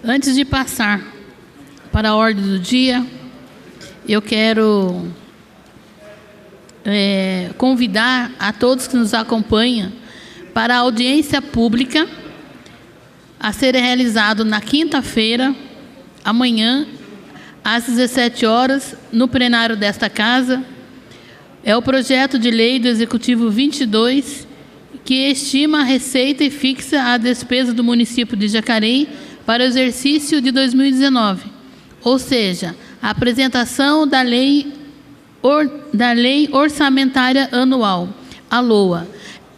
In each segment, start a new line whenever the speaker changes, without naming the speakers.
Antes de passar para a ordem do dia, eu quero convidar a todos que nos acompanham para a audiência pública a ser realizado na quinta-feira, amanhã, às 17 horas, no plenário desta Casa. É o projeto de lei do Executivo 22, que estima a receita e fixa a despesa do município de Jacareí para o exercício de 2019, ou seja, a apresentação da lei orçamentária anual, a LOA.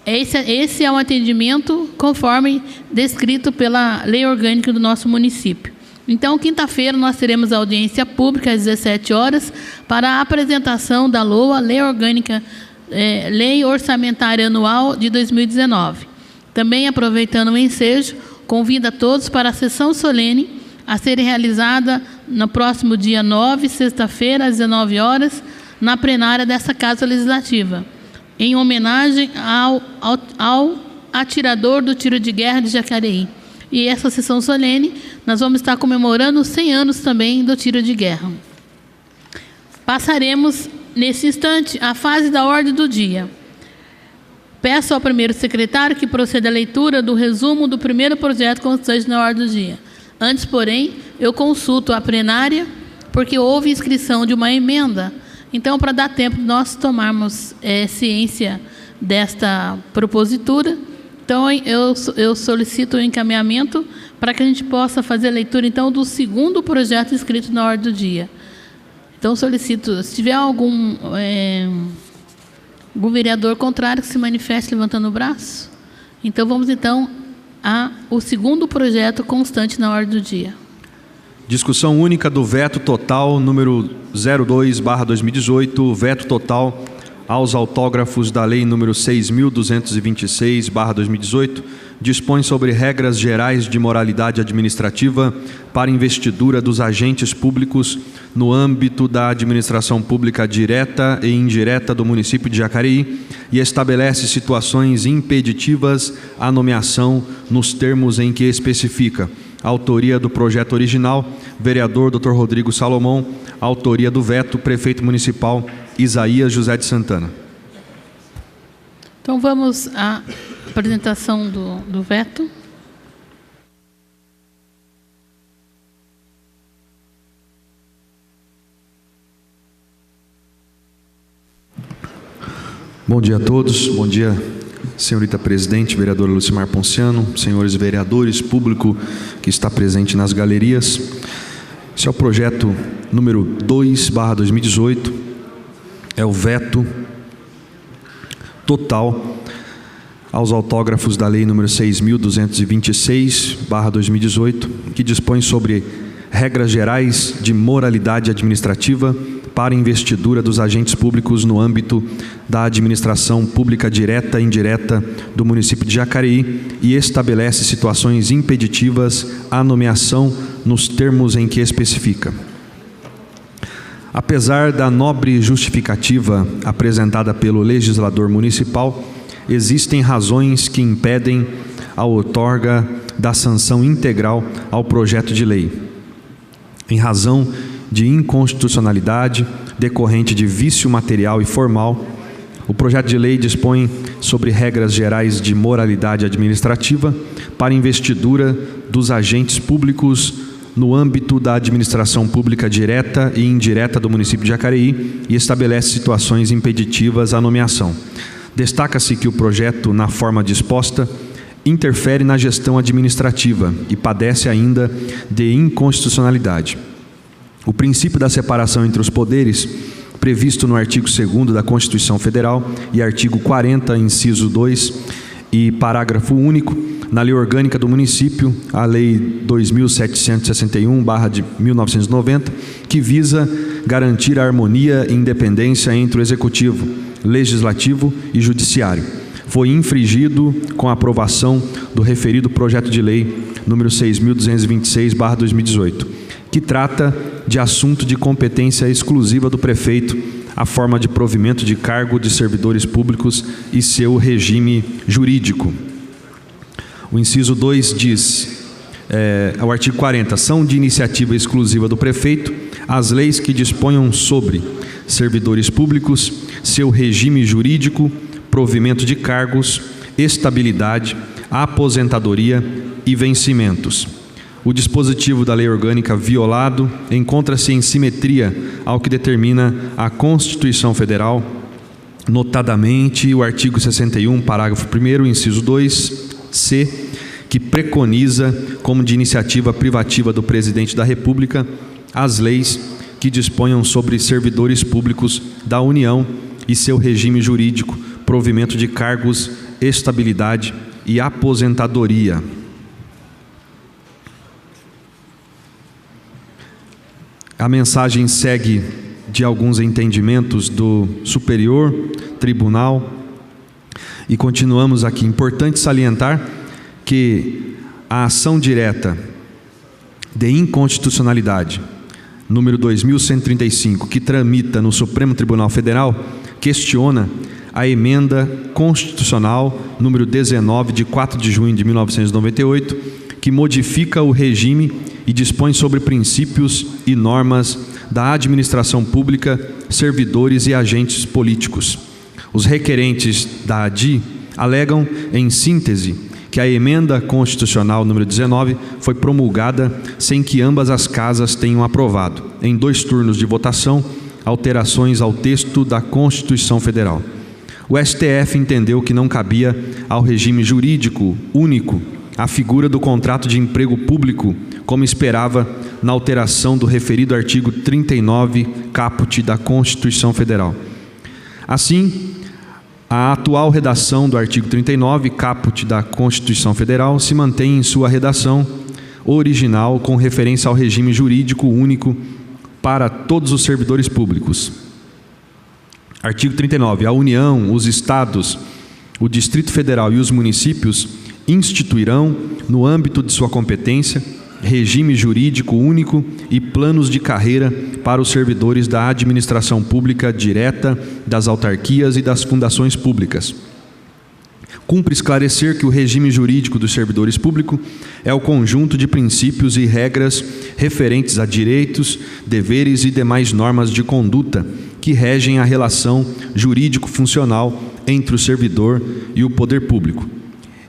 Esse é um atendimento conforme descrito pela lei orgânica do nosso município. Então, quinta-feira, nós teremos audiência pública às 17 horas para a apresentação da LOA, Lei Orgânica, Lei Orçamentária Anual de 2019. Também, aproveitando o ensejo, convido a todos para a sessão solene a ser realizada no próximo dia 9, sexta-feira, às 19 horas, na plenária dessa Casa Legislativa, em homenagem ao atirador do tiro de guerra de Jacareí. E essa sessão solene, nós vamos estar comemorando os 100 anos também do tiro de guerra. Passaremos, nesse instante, à fase da ordem do dia. Peço ao primeiro secretário que proceda à leitura do resumo do primeiro projeto constante na ordem do dia. Antes, porém, eu consulto a plenária, porque houve inscrição de uma emenda. Então, para dar tempo de nós tomarmos ciência desta propositura, então eu solicito o encaminhamento para que a gente possa fazer a leitura, então, do segundo projeto inscrito na ordem do dia. Então, solicito, se tiver algum vereador contrário que se manifeste levantando o braço. Então, vamos, então, ao segundo projeto constante na ordem do dia.
Discussão única do veto total número 02/2018, veto total aos autógrafos da Lei número 6.226/2018, dispõe sobre regras gerais de moralidade administrativa para investidura dos agentes públicos no âmbito da administração pública direta e indireta do município de Jacareí e estabelece situações impeditivas à nomeação nos termos em que especifica. Autoria do projeto original, vereador Dr. Rodrigo Salomão. Autoria do veto, prefeito municipal Isaías José de Santana.
Então vamos à apresentação do veto.
Bom dia a todos, bom dia, senhorita presidente, vereadora Lucimar Ponciano, senhores vereadores, público que está presente nas galerias. Esse é o projeto número 2/2018, é o veto total aos autógrafos da Lei número 6.226/2018, que dispõe sobre regras gerais de moralidade administrativa para investidura dos agentes públicos no âmbito da administração pública direta e indireta do município de Jacareí e estabelece situações impeditivas à nomeação nos termos em que especifica. Apesar da nobre justificativa apresentada pelo legislador municipal, existem razões que impedem a outorga da sanção integral ao projeto de lei. Em razão de inconstitucionalidade decorrente de vício material e formal, o projeto de lei dispõe sobre regras gerais de moralidade administrativa para investidura dos agentes públicos no âmbito da administração pública direta e indireta do município de Jacareí e estabelece situações impeditivas à nomeação. Destaca-se que o projeto, na forma disposta, interfere na gestão administrativa e padece ainda de inconstitucionalidade. O princípio da separação entre os poderes, previsto no artigo 2º da Constituição Federal e artigo 40, inciso 2 e parágrafo único, na Lei Orgânica do Município, a Lei 2.761/1990, que visa garantir a harmonia e independência entre o Executivo, Legislativo e Judiciário. Foi infringido com a aprovação do referido projeto de lei número 6.226/2018, que trata de assunto de competência exclusiva do prefeito, a forma de provimento de cargo de servidores públicos e seu regime jurídico. O inciso 2 diz: O artigo 40, são de iniciativa exclusiva do prefeito as leis que disponham sobre servidores públicos, seu regime jurídico, provimento de cargos, estabilidade, aposentadoria e vencimentos. O dispositivo da lei orgânica violado encontra-se em simetria ao que determina a Constituição Federal, notadamente o artigo 61, parágrafo 1º, inciso 2c, que preconiza, como de iniciativa privativa do Presidente da República, as leis que disponham sobre servidores públicos da União e seu regime jurídico, provimento de cargos, estabilidade e aposentadoria. A mensagem segue de alguns entendimentos do Superior Tribunal e continuamos aqui. Importante salientar que a ação direta de inconstitucionalidade, número 2135, que tramita no Supremo Tribunal Federal, questiona a emenda constitucional número 19, de 4 de junho de 1998, que modifica o regime e dispõe sobre princípios e normas da administração pública, servidores e agentes políticos. Os requerentes da ADI alegam, em síntese, que a emenda constitucional número 19 foi promulgada sem que ambas as casas tenham aprovado, em 2 turnos de votação, alterações ao texto da Constituição Federal. O STF entendeu que não cabia ao regime jurídico único a figura do contrato de emprego público, como esperava na alteração do referido artigo 39, caput da Constituição Federal. Assim, a atual redação do artigo 39, caput da Constituição Federal, se mantém em sua redação original com referência ao regime jurídico único para todos os servidores públicos. Artigo 39. A União, os Estados, o Distrito Federal e os municípios instituirão, no âmbito de sua competência, regime jurídico único e planos de carreira para os servidores da administração pública direta, das autarquias e das fundações públicas. Cumpre esclarecer que o regime jurídico dos servidores públicos é o conjunto de princípios e regras referentes a direitos, deveres e demais normas de conduta que regem a relação jurídico-funcional entre o servidor e o poder público.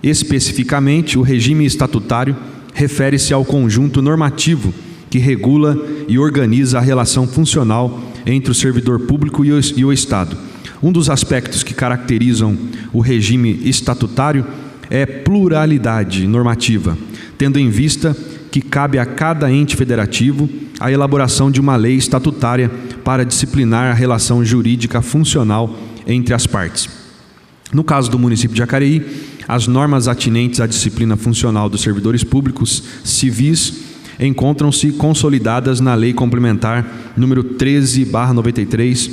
Especificamente, o regime estatutário refere-se ao conjunto normativo que regula e organiza a relação funcional entre o servidor público e o Estado. Um dos aspectos que caracterizam o regime estatutário é pluralidade normativa, tendo em vista que cabe a cada ente federativo a elaboração de uma lei estatutária para disciplinar a relação jurídica funcional entre as partes. No caso do município de Jacareí, as normas atinentes à disciplina funcional dos servidores públicos civis encontram-se consolidadas na Lei Complementar número 13/93,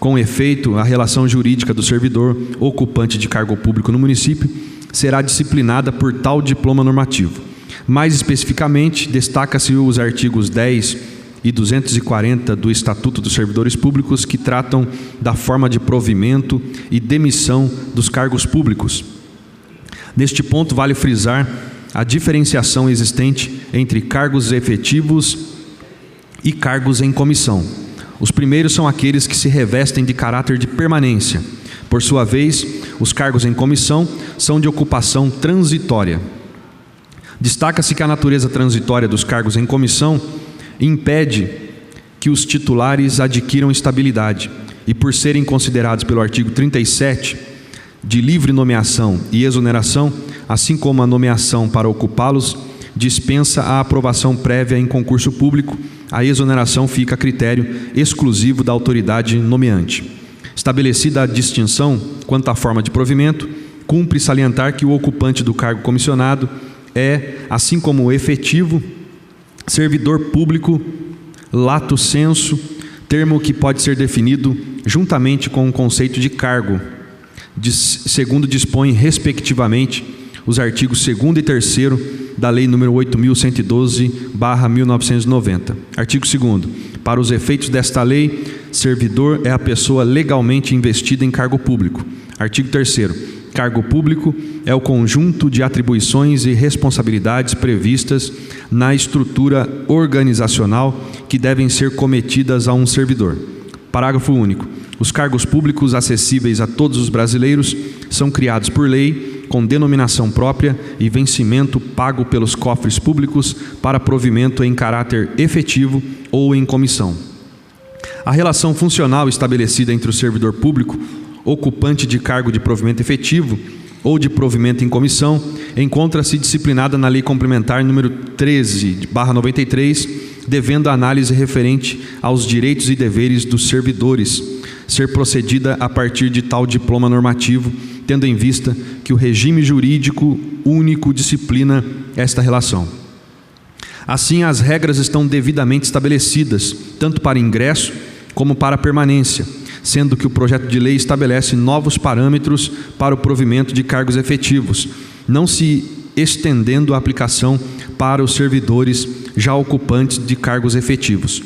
com efeito, a relação jurídica do servidor ocupante de cargo público no município será disciplinada por tal diploma normativo. Mais especificamente, destaca-se os artigos 10 e 240 do Estatuto dos Servidores Públicos, que tratam da forma de provimento e demissão dos cargos públicos. Neste ponto, vale frisar a diferenciação existente entre cargos efetivos e cargos em comissão. Os primeiros são aqueles que se revestem de caráter de permanência. Por sua vez, os cargos em comissão são de ocupação transitória. Destaca-se que a natureza transitória dos cargos em comissão impede que os titulares adquiram estabilidade e, por serem considerados pelo artigo 37 de livre nomeação e exoneração, assim como a nomeação para ocupá-los dispensa a aprovação prévia em concurso público, a exoneração fica a critério exclusivo da autoridade nomeante. Estabelecida a distinção quanto à forma de provimento, cumpre salientar que o ocupante do cargo comissionado é, assim como o efetivo, servidor público lato sensu, termo que pode ser definido juntamente com o conceito de cargo, segundo dispõe respectivamente os artigos 2º e 3º da Lei nº 8.112/1990. Artigo 2º. Para os efeitos desta lei, servidor é a pessoa legalmente investida em cargo público. Artigo 3º. Cargo público é o conjunto de atribuições e responsabilidades previstas na estrutura organizacional que devem ser cometidas a um servidor. Parágrafo único. Os cargos públicos acessíveis a todos os brasileiros são criados por lei, com denominação própria e vencimento pago pelos cofres públicos para provimento em caráter efetivo ou em comissão. A relação funcional estabelecida entre o servidor público, ocupante de cargo de provimento efetivo ou de provimento em comissão, encontra-se disciplinada na Lei Complementar número 13/93, devendo a análise referente aos direitos e deveres dos servidores ser procedida a partir de tal diploma normativo, tendo em vista que o regime jurídico único disciplina esta relação. Assim, as regras estão devidamente estabelecidas, tanto para ingresso como para permanência, sendo que o projeto de lei estabelece novos parâmetros para o provimento de cargos efetivos, não se estendendo a aplicação para os servidores já ocupantes de cargos efetivos.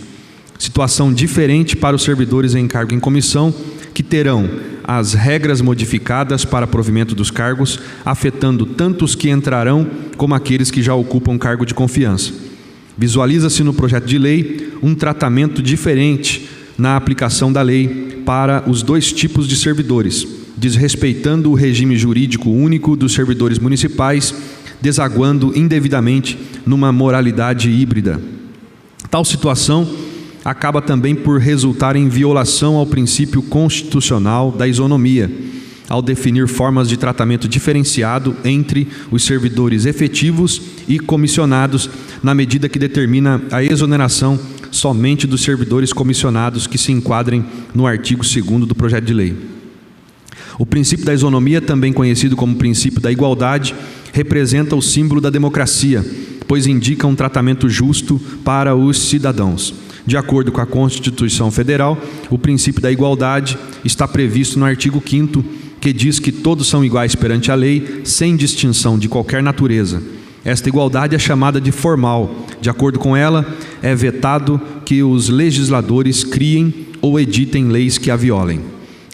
Situação diferente para os servidores em cargo em comissão, que terão as regras modificadas para provimento dos cargos, afetando tanto os que entrarão como aqueles que já ocupam cargo de confiança. Visualiza-se no projeto de lei um tratamento diferente na aplicação da lei para os dois tipos de servidores, desrespeitando o regime jurídico único dos servidores municipais, desaguando indevidamente numa moralidade híbrida. Tal situação acaba também por resultar em violação ao princípio constitucional da isonomia, ao definir formas de tratamento diferenciado entre os servidores efetivos e comissionados, na medida que determina a exoneração somente dos servidores comissionados que se enquadrem no artigo 2º do projeto de lei. O princípio da isonomia, também conhecido como princípio da igualdade, representa o símbolo da democracia, pois indica um tratamento justo para os cidadãos. De acordo com a Constituição Federal, o princípio da igualdade está previsto no artigo 5º, que diz que todos são iguais perante a lei, sem distinção de qualquer natureza. Esta igualdade é chamada de formal. De acordo com ela, é vetado que os legisladores criem ou editem leis que a violem.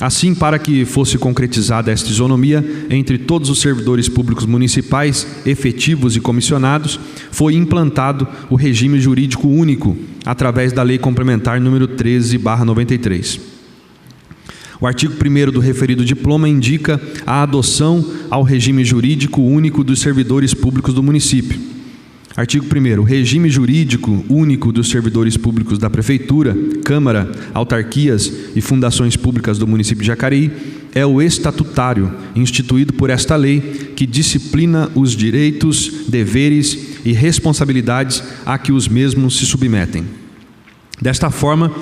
Assim, para que fosse concretizada esta isonomia entre todos os servidores públicos municipais, efetivos e comissionados, foi implantado o regime jurídico único, através da Lei Complementar número 13/93. O artigo 1º do referido diploma indica a adoção ao regime jurídico único dos servidores públicos do município. Artigo 1º. O regime jurídico único dos servidores públicos da Prefeitura, Câmara, autarquias e fundações públicas do município de Jacareí é o estatutário, instituído por esta lei, que disciplina os direitos, deveres e responsabilidades a que os mesmos se submetem. Desta forma,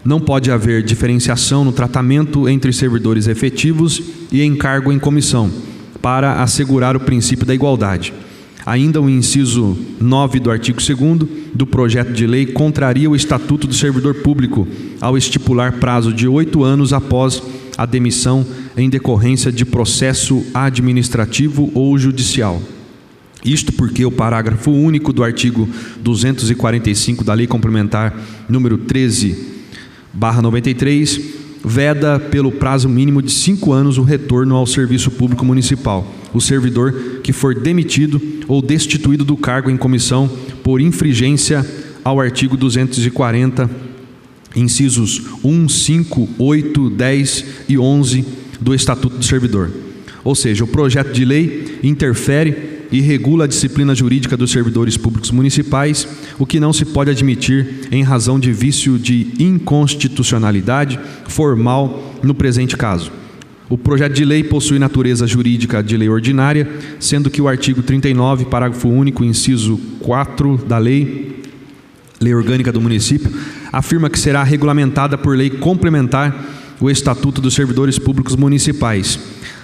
não pode haver diferenciação no tratamento entre servidores efetivos e em cargo em comissão, para assegurar o princípio da igualdade. Ainda o inciso 9 do artigo 2º do projeto de lei contraria o Estatuto do Servidor Público ao estipular prazo de 8 anos após a demissão em decorrência de processo administrativo ou judicial. Isto porque o parágrafo único do artigo 245 da Lei Complementar número 13/93 veda pelo prazo mínimo de 5 anos o retorno ao serviço público municipal, o servidor que for demitido ou destituído do cargo em comissão por infringência ao artigo 240, incisos 1, 5, 8, 10 e 11 do Estatuto do Servidor. Ou seja, o projeto de lei interfere e regula a disciplina jurídica dos servidores públicos municipais, o que não se pode admitir em razão de vício de inconstitucionalidade formal no presente caso. O projeto de lei possui natureza jurídica de lei ordinária, sendo que o artigo 39, parágrafo único, inciso 4 da Lei Orgânica do Município, afirma que será regulamentada por lei complementar o Estatuto dos Servidores Públicos Municipais.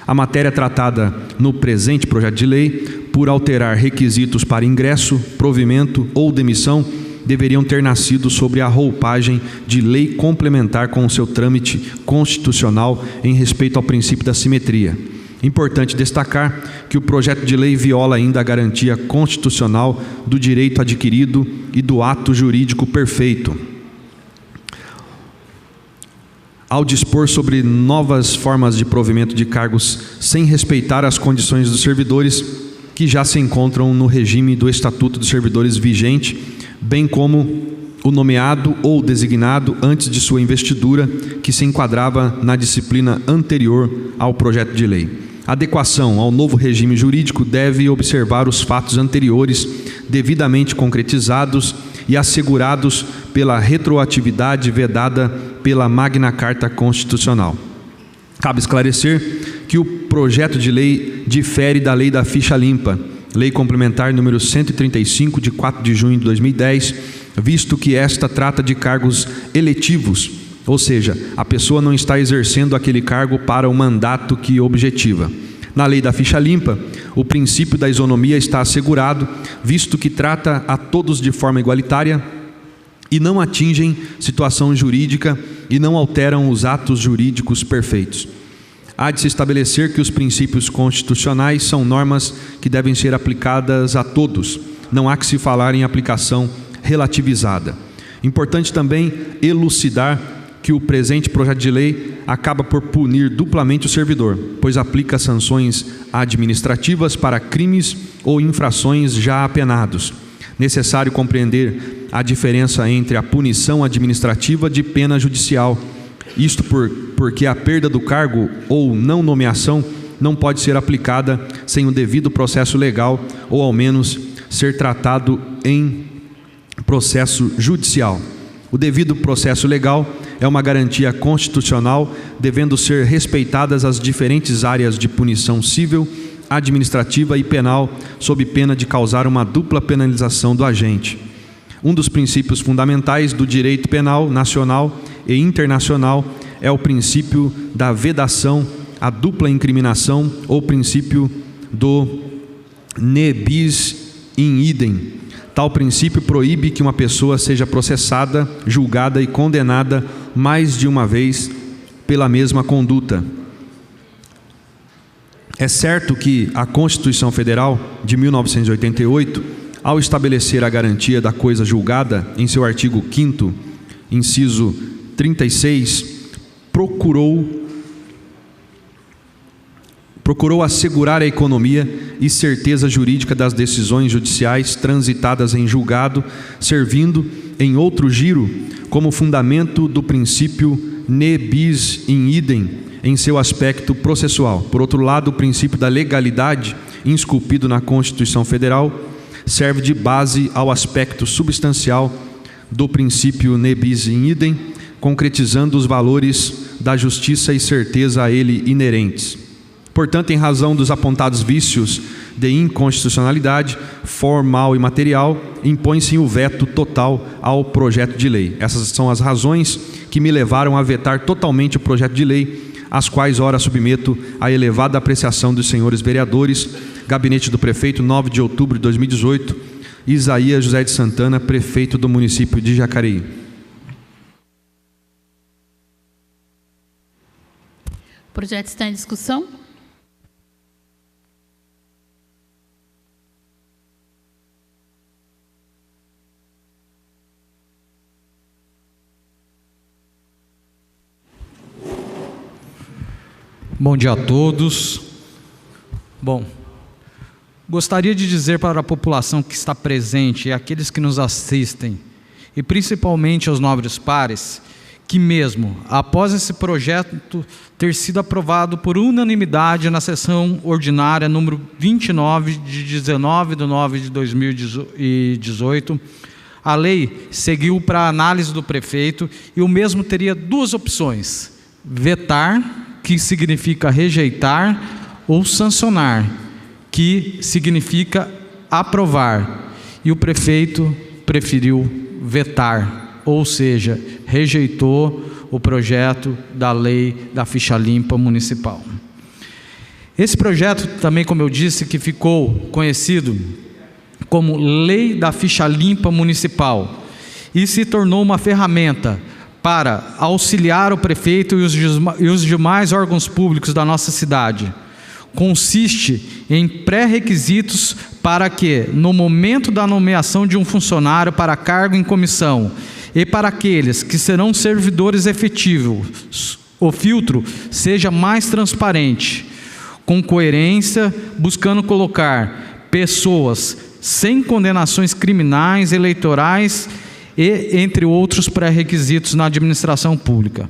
A matéria tratada no presente projeto de lei, por alterar requisitos para ingresso, provimento ou demissão, deveriam ter nascido sobre a roupagem de lei complementar com o seu trâmite constitucional em respeito ao princípio da simetria. Importante destacar que o projeto de lei viola ainda a garantia constitucional do direito adquirido e do ato jurídico perfeito. ao dispor sobre novas formas de provimento de cargos sem respeitar as condições dos servidores que já se encontram no regime do Estatuto dos Servidores vigente, bem como o nomeado ou designado antes de sua investidura, que se enquadrava na disciplina anterior ao projeto de lei. A adequação ao novo regime jurídico deve observar os fatos anteriores devidamente concretizados e assegurados pela retroatividade vedada pela Magna Carta Constitucional. Cabe esclarecer que o projeto de lei difere da Lei da Ficha Limpa, Lei Complementar número 135, de 4 de junho de 2010, visto que esta trata de cargos eletivos, ou seja, a pessoa não está exercendo aquele cargo para o mandato que objetiva. Na Lei da Ficha Limpa, o princípio da isonomia está assegurado, visto que trata a todos de forma igualitária e não atingem situação jurídica e não alteram os atos jurídicos perfeitos. Há de se estabelecer que os princípios constitucionais são normas que devem ser aplicadas a todos. Não há que se falar em aplicação relativizada. Importante também elucidar que o presente projeto de lei acaba por punir duplamente o servidor, pois aplica sanções administrativas para crimes ou infrações já apenados. Necessário compreender a diferença entre a punição administrativa de pena judicial. Isto porque a perda do cargo ou não nomeação não pode ser aplicada sem o devido processo legal ou ao menos ser tratado em processo judicial. O devido processo legal é uma garantia constitucional, devendo ser respeitadas as diferentes áreas de punição civil, administrativa e penal, sob pena de causar uma dupla penalização do agente. Um dos princípios fundamentais do direito penal nacional e internacional é o princípio da vedação, a dupla incriminação ou princípio do ne bis in idem. Tal princípio proíbe que uma pessoa seja processada, julgada e condenada mais de uma vez pela mesma conduta. É certo que a Constituição Federal de 1988, ao estabelecer a garantia da coisa julgada, em seu artigo 5º, inciso 36, procurou assegurar a economia e certeza jurídica das decisões judiciais transitadas em julgado, servindo, em outro giro, como fundamento do princípio ne bis in idem, em seu aspecto processual. Por outro lado, o princípio da legalidade, esculpido na Constituição Federal, serve de base ao aspecto substancial do princípio ne bis in idem, concretizando os valores da justiça e certeza a ele inerentes. Portanto, em razão dos apontados vícios de inconstitucionalidade formal e material, impõe-se o veto total ao projeto de lei. Essas são as razões que me levaram a vetar totalmente o projeto de lei, as quais ora submeto à elevada apreciação dos senhores vereadores. Gabinete do Prefeito, 9 de outubro de 2018, Isaías José de Santana, Prefeito do município de Jacareí.
O projeto está em discussão.
Bom dia a todos. Bom, gostaria de dizer para a população que está presente e aqueles que nos assistem, e principalmente aos nobres pares, que mesmo após esse projeto ter sido aprovado por unanimidade na sessão ordinária número 29 de 19 de 9 de 2018, a lei seguiu para a análise do prefeito e o mesmo teria duas opções: vetar, que significa rejeitar, ou sancionar, que significa aprovar. E o prefeito preferiu vetar, ou seja, rejeitou o projeto da lei da ficha limpa municipal. Esse projeto também, como eu disse, que ficou conhecido como Lei da Ficha Limpa Municipal e se tornou uma ferramenta para auxiliar o prefeito e os demais órgãos públicos da nossa cidade. Consiste em pré-requisitos para que, no momento da nomeação de um funcionário para cargo em comissão e para aqueles que serão servidores efetivos o filtro seja mais transparente, com coerência, buscando colocar pessoas sem condenações criminais, eleitorais e entre outros pré-requisitos na administração pública.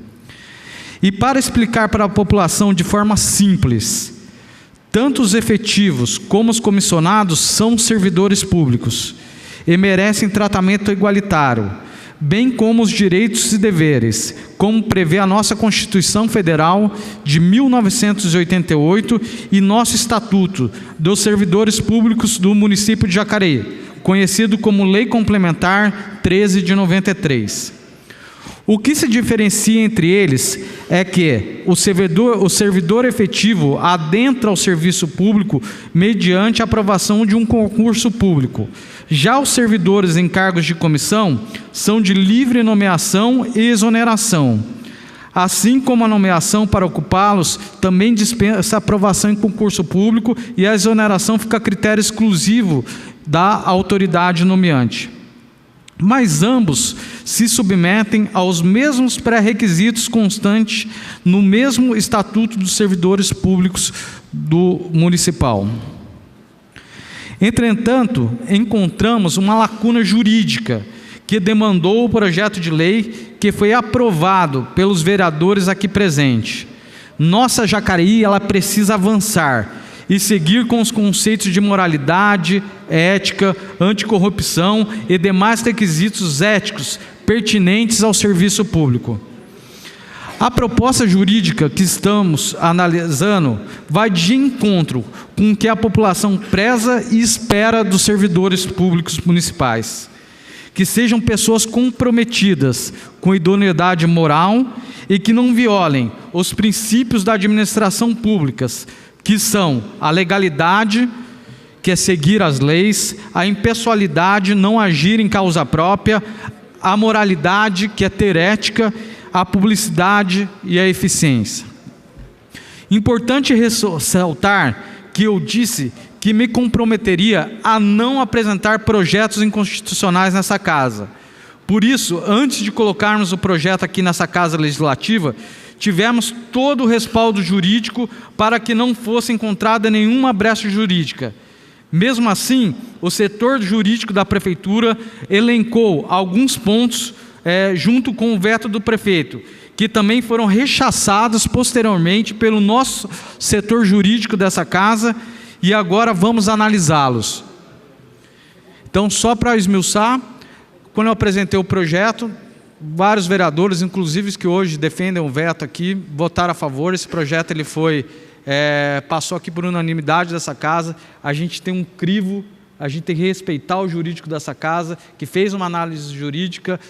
E para explicar para a população de forma simples, tanto os efetivos como os comissionados são servidores públicos e merecem tratamento igualitário, bem como os direitos e deveres, como prevê a nossa Constituição Federal de 1988 e nosso Estatuto dos Servidores Públicos do município de Jacareí, conhecido como Lei Complementar 13 de 93. O que se diferencia entre eles é que o servidor efetivo adentra ao serviço público mediante a aprovação de um concurso público. Já os servidores em cargos de comissão são de livre nomeação e exoneração. Assim como a nomeação para ocupá-los também dispensa aprovação em concurso público e a exoneração fica a critério exclusivo da autoridade nomeante. Mas ambos se submetem aos mesmos pré-requisitos constantes no mesmo Estatuto dos Servidores Públicos do Municipal. Entretanto, encontramos uma lacuna jurídica que demandou o projeto de lei que foi aprovado pelos vereadores aqui presentes. Nossa Jacareí, ela precisa avançar e seguir com os conceitos de moralidade, ética, anticorrupção e demais requisitos éticos pertinentes ao serviço público. A proposta jurídica que estamos analisando vai de encontro com o que a população preza e espera dos servidores públicos municipais, que sejam pessoas comprometidas com idoneidade moral e que não violem os princípios da administração pública, que são a legalidade, que é seguir as leis, a impessoalidade, não agir em causa própria, a moralidade, que é ter ética, a publicidade e a eficiência. Importante ressaltar que eu disse que me comprometeria a não apresentar projetos inconstitucionais nessa casa. Por isso, antes de colocarmos o projeto aqui nessa casa legislativa, tivemos todo o respaldo jurídico para que não fosse encontrada nenhuma brecha jurídica. Mesmo assim, o setor jurídico da Prefeitura elencou alguns pontos junto com o veto do prefeito, que também foram rechaçados posteriormente pelo nosso setor jurídico dessa casa, e agora vamos analisá-los. Então, só para esmiuçar, quando eu apresentei o projeto, vários vereadores, inclusive os que hoje defendem o veto aqui, votaram a favor. Esse projeto ele passou aqui por unanimidade dessa casa. A gente tem um crivo, a gente tem que respeitar o jurídico dessa casa, que fez uma análise jurídica,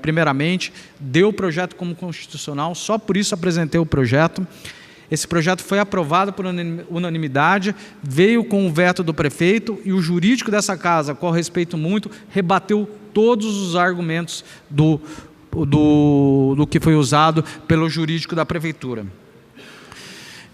primeiramente, deu o projeto como constitucional, só por isso apresentei o projeto. Esse projeto foi aprovado por unanimidade, veio com o veto do prefeito, e o jurídico dessa casa, a qual respeito muito, rebateu todos os argumentos do que foi usado pelo jurídico da Prefeitura.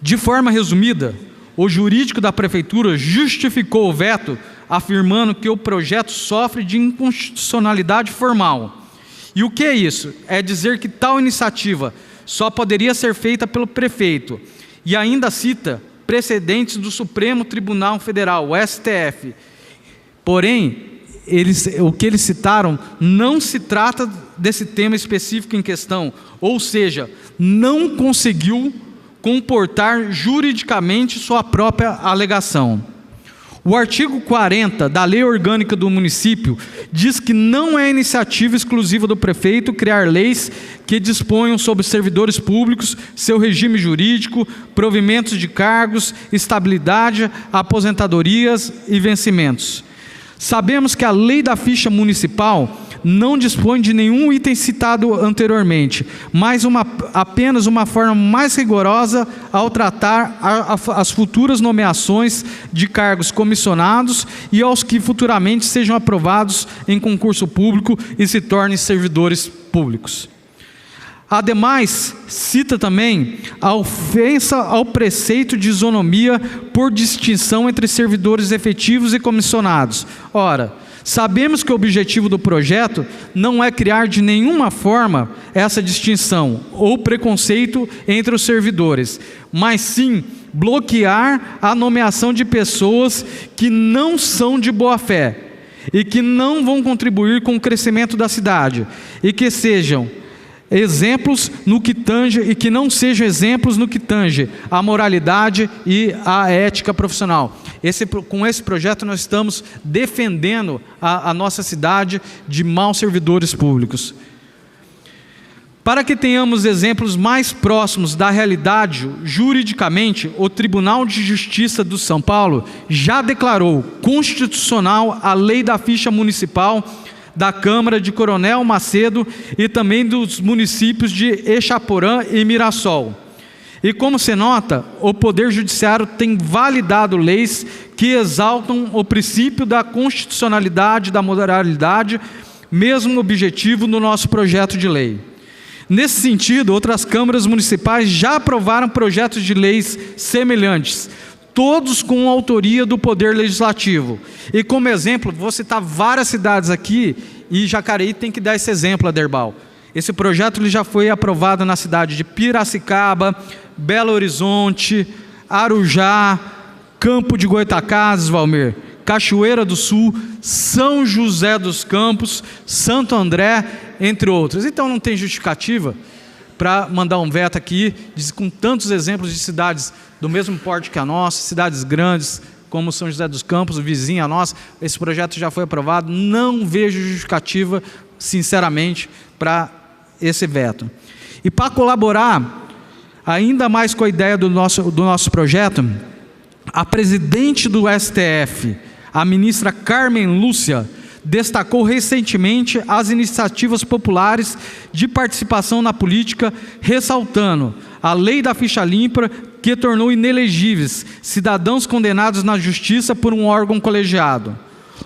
De forma resumida, o jurídico da Prefeitura justificou o veto, afirmando que o projeto sofre de inconstitucionalidade formal. E o que é isso? É dizer que tal iniciativa só poderia ser feita pelo prefeito, e ainda cita precedentes do Supremo Tribunal Federal, o STF. Porém, o que eles citaram não se trata desse tema específico em questão, ou seja, não conseguiu comportar juridicamente sua própria alegação. O artigo 40 da Lei Orgânica do Município diz que não é iniciativa exclusiva do prefeito criar leis que disponham sobre servidores públicos, seu regime jurídico, provimentos de cargos, estabilidade, aposentadorias e vencimentos. Sabemos que a lei da ficha municipal não dispõe de nenhum item citado anteriormente, mas apenas uma forma mais rigorosa ao tratar as futuras nomeações de cargos comissionados e aos que futuramente sejam aprovados em concurso público e se tornem servidores públicos. Ademais, cita também a ofensa ao preceito de isonomia por distinção entre servidores efetivos e comissionados. Ora, Sabemos que o objetivo do projeto não é criar de nenhuma forma essa distinção ou preconceito entre os servidores, mas sim bloquear a nomeação de pessoas que não são de boa fé e que não vão contribuir com o crescimento da cidade e que sejam exemplos no que tange e que não sejam exemplos no que tange a moralidade e a ética profissional. Com esse projeto nós estamos defendendo a nossa cidade de maus servidores públicos. Para que tenhamos exemplos mais próximos da realidade, juridicamente, o Tribunal de Justiça do São Paulo já declarou constitucional a lei da ficha municipal da Câmara de Coronel Macedo e também dos municípios de Exaporã e Mirassol. E como se nota, o Poder Judiciário tem validado leis que exaltam o princípio da constitucionalidade, da moralidade, mesmo objetivo no nosso projeto de lei. Nesse sentido, outras câmaras municipais já aprovaram projetos de leis semelhantes, todos com autoria do Poder Legislativo. E como exemplo, vou citar várias cidades aqui, e Jacareí tem que dar esse exemplo, Aderbal. Esse projeto ele já foi aprovado na cidade de Piracicaba, Belo Horizonte, Arujá, Campo de Goytacazes, Valmir, Cachoeira do Sul, São José dos Campos, Santo André, entre outros. Então não tem justificativa para mandar um veto aqui, com tantos exemplos de cidades do mesmo porte que a nossa, cidades grandes, como São José dos Campos, vizinha nossa. Esse projeto já foi aprovado, não vejo justificativa, sinceramente, para esse veto. E para colaborar ainda mais com a ideia do nosso projeto, a presidente do STF, a ministra Carmen Lúcia, destacou recentemente as iniciativas populares de participação na política, ressaltando a lei da ficha limpa, que tornou inelegíveis cidadãos condenados na justiça por um órgão colegiado.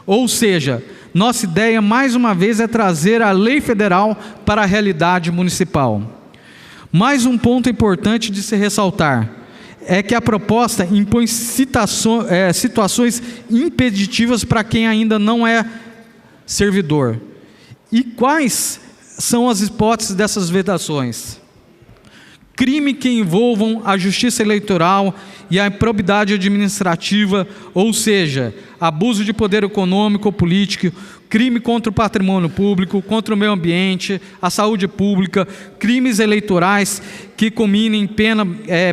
Ou seja, nossa ideia, mais uma vez, é trazer a lei federal para a realidade municipal. Mais um ponto importante de se ressaltar é que a proposta impõe situações impeditivas para quem ainda não é servidor. E quais são as hipóteses dessas vedações? Crime que envolvam a justiça eleitoral e a improbidade administrativa, ou seja, abuso de poder econômico ou político, crime contra o patrimônio público, contra o meio ambiente, a saúde pública, crimes eleitorais que culminem em pena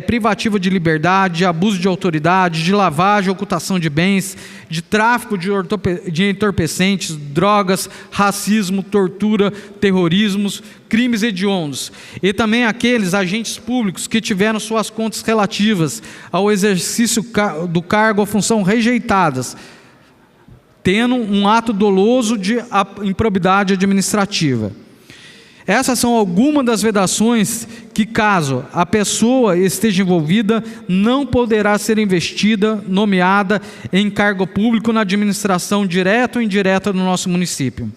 privativa de liberdade, abuso de autoridade, de lavagem, ocultação de bens, de tráfico de entorpecentes, drogas, racismo, tortura, terrorismos, crimes hediondos. E também aqueles agentes públicos que tiveram suas contas relativas ao exercício do cargo ou função rejeitadas, tendo um ato doloso de improbidade administrativa. Essas são algumas das vedações que, caso a pessoa esteja envolvida, não poderá ser investida, nomeada em cargo público na administração direta ou indireta do nosso município.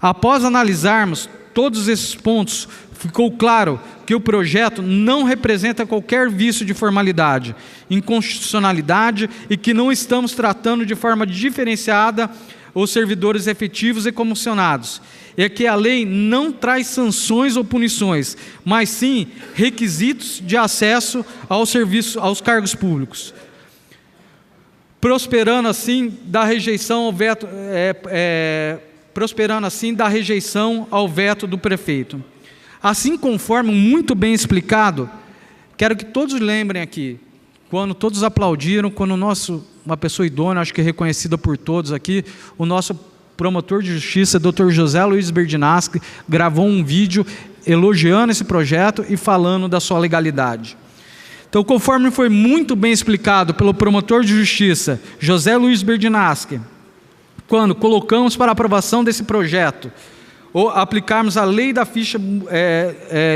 Após analisarmos todos esses pontos, ficou claro que o projeto não representa qualquer vício de formalidade, inconstitucionalidade e que não estamos tratando de forma diferenciada os servidores efetivos e comissionados. É que a lei não traz sanções ou punições, mas sim requisitos de acesso aos serviços, aos cargos públicos, prosperando assim da rejeição ao veto, ao veto do prefeito. Assim, conforme muito bem explicado, quero que todos lembrem aqui, quando todos aplaudiram, quando uma pessoa idônea, acho que reconhecida por todos aqui, o nosso promotor de justiça, Dr. José Luiz Berdinaschi, gravou um vídeo elogiando esse projeto e falando da sua legalidade. Então, conforme foi muito bem explicado pelo promotor de justiça, José Luiz Berdinaschi, quando colocamos para aprovação desse projeto, ou aplicarmos a lei da ficha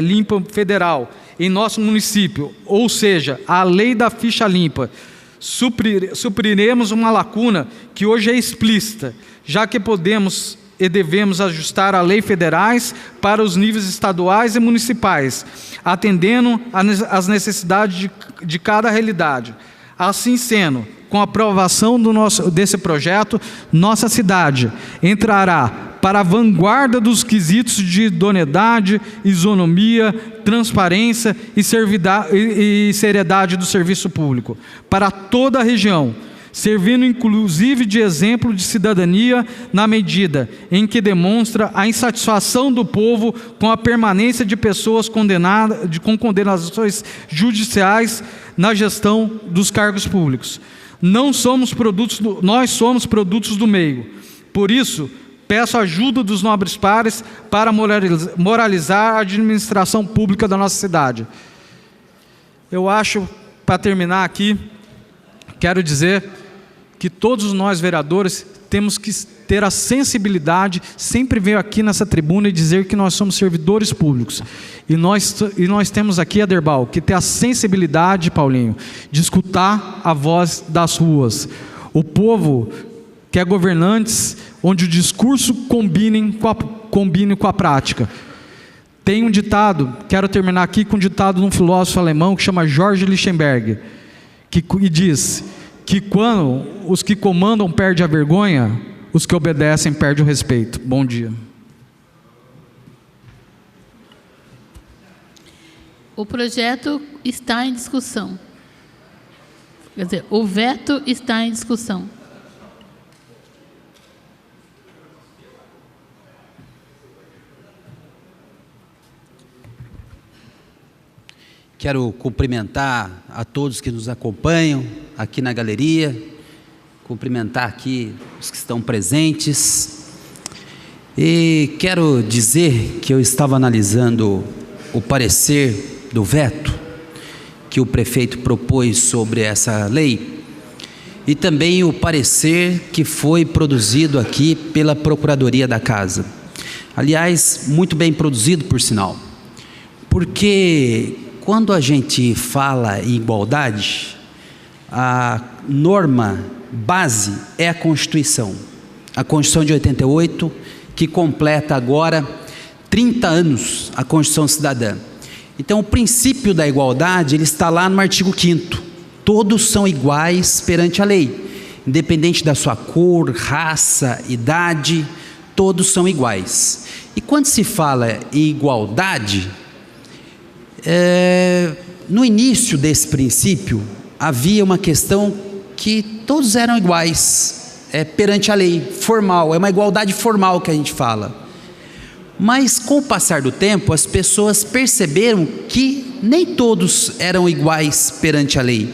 limpa federal em nosso município, ou seja, a lei da ficha limpa, supriremos uma lacuna que hoje é explícita, já que podemos e devemos ajustar a lei federais para os níveis estaduais e municipais, atendendo às necessidades de cada realidade. Assim sendo, com a aprovação desse projeto, nossa cidade entrará para a vanguarda dos quesitos de idoneidade, isonomia, transparência e seriedade do serviço público, para toda a região, servindo inclusive de exemplo de cidadania na medida em que demonstra a insatisfação do povo com a permanência de pessoas com condenações judiciais na gestão dos cargos públicos. Nós somos produtos do meio. Por isso, peço a ajuda dos nobres pares para moralizar a administração pública da nossa cidade. Eu acho, para terminar aqui, quero dizer que todos nós vereadores temos que ter a sensibilidade, sempre vir aqui nessa tribuna e dizer que nós somos servidores públicos. E nós temos aqui, Aderbal, que ter a sensibilidade, Paulinho, de escutar a voz das ruas. O povo quer governantes onde o discurso combine com a prática. Tem um ditado, quero terminar aqui com um ditado de um filósofo alemão que chama George Lichtenberg, que diz que quando os que comandam perdem a vergonha, os que obedecem perdem o respeito. Bom dia.
O projeto está em discussão. Quer dizer, o veto está em discussão.
Quero cumprimentar a todos que nos acompanham aqui na galeria, cumprimentar aqui os que estão presentes. E quero dizer que eu estava analisando o parecer do veto que o prefeito propôs sobre essa lei e também o parecer que foi produzido aqui pela Procuradoria da Casa. Aliás, muito bem produzido, por sinal, porque quando a gente fala em igualdade, a norma base é a Constituição de 88, que completa agora 30 anos a Constituição Cidadã. Então, o princípio da igualdade, ele está lá no artigo 5º. Todos são iguais perante a lei, independente da sua cor, raça, idade, todos são iguais. E quando se fala em igualdade, no início desse princípio, havia uma questão que todos eram iguais perante a lei, formal, é uma igualdade formal que a gente fala. Mas com o passar do tempo, as pessoas perceberam que nem todos eram iguais perante a lei.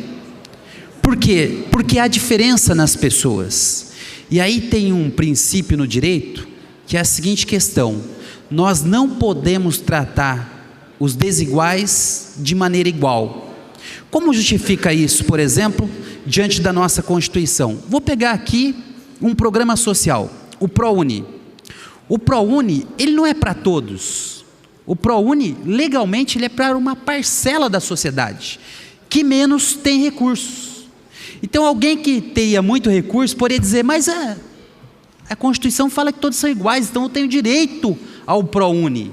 Por quê? Porque há diferença nas pessoas. E aí tem um princípio no direito, que é a seguinte questão: nós não podemos tratar os desiguais de maneira igual. Como justifica isso, por exemplo, diante da nossa Constituição? Vou pegar aqui um programa social, o ProUni. O ProUni, ele não é para todos. O ProUni, legalmente, ele é para uma parcela da sociedade que menos tem recursos. Então, alguém que tenha muito recurso poderia dizer, mas a Constituição fala que todos são iguais, então eu tenho direito ao ProUni.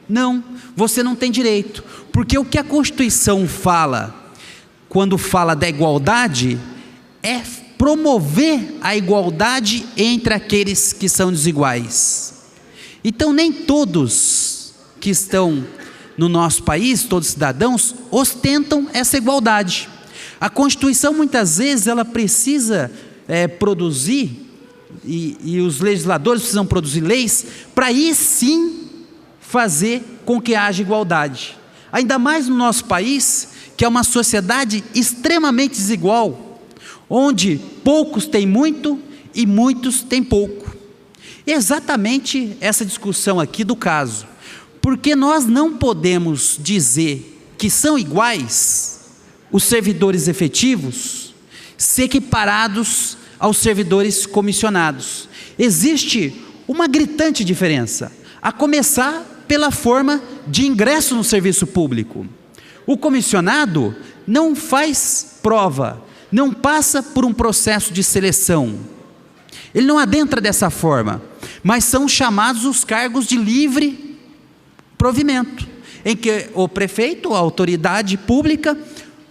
Não, você não tem direito, porque o que a Constituição fala, quando fala da igualdade, é promover a igualdade entre aqueles que são desiguais. Então, nem todos que estão no nosso país, todos os cidadãos, ostentam essa igualdade. A Constituição, muitas vezes, ela precisa produzir, e os legisladores precisam produzir leis, para aí sim fazer com que haja igualdade. Ainda mais no nosso país, que é uma sociedade extremamente desigual, onde poucos têm muito e muitos têm pouco. Exatamente essa discussão aqui do caso, porque nós não podemos dizer que são iguais os servidores efetivos se equiparados aos servidores comissionados. Existe uma gritante diferença, a começar pela forma de ingresso no serviço público. O comissionado não faz prova, não passa por um processo de seleção, ele não adentra dessa forma, mas são chamados os cargos de livre provimento, em que o prefeito, a autoridade pública,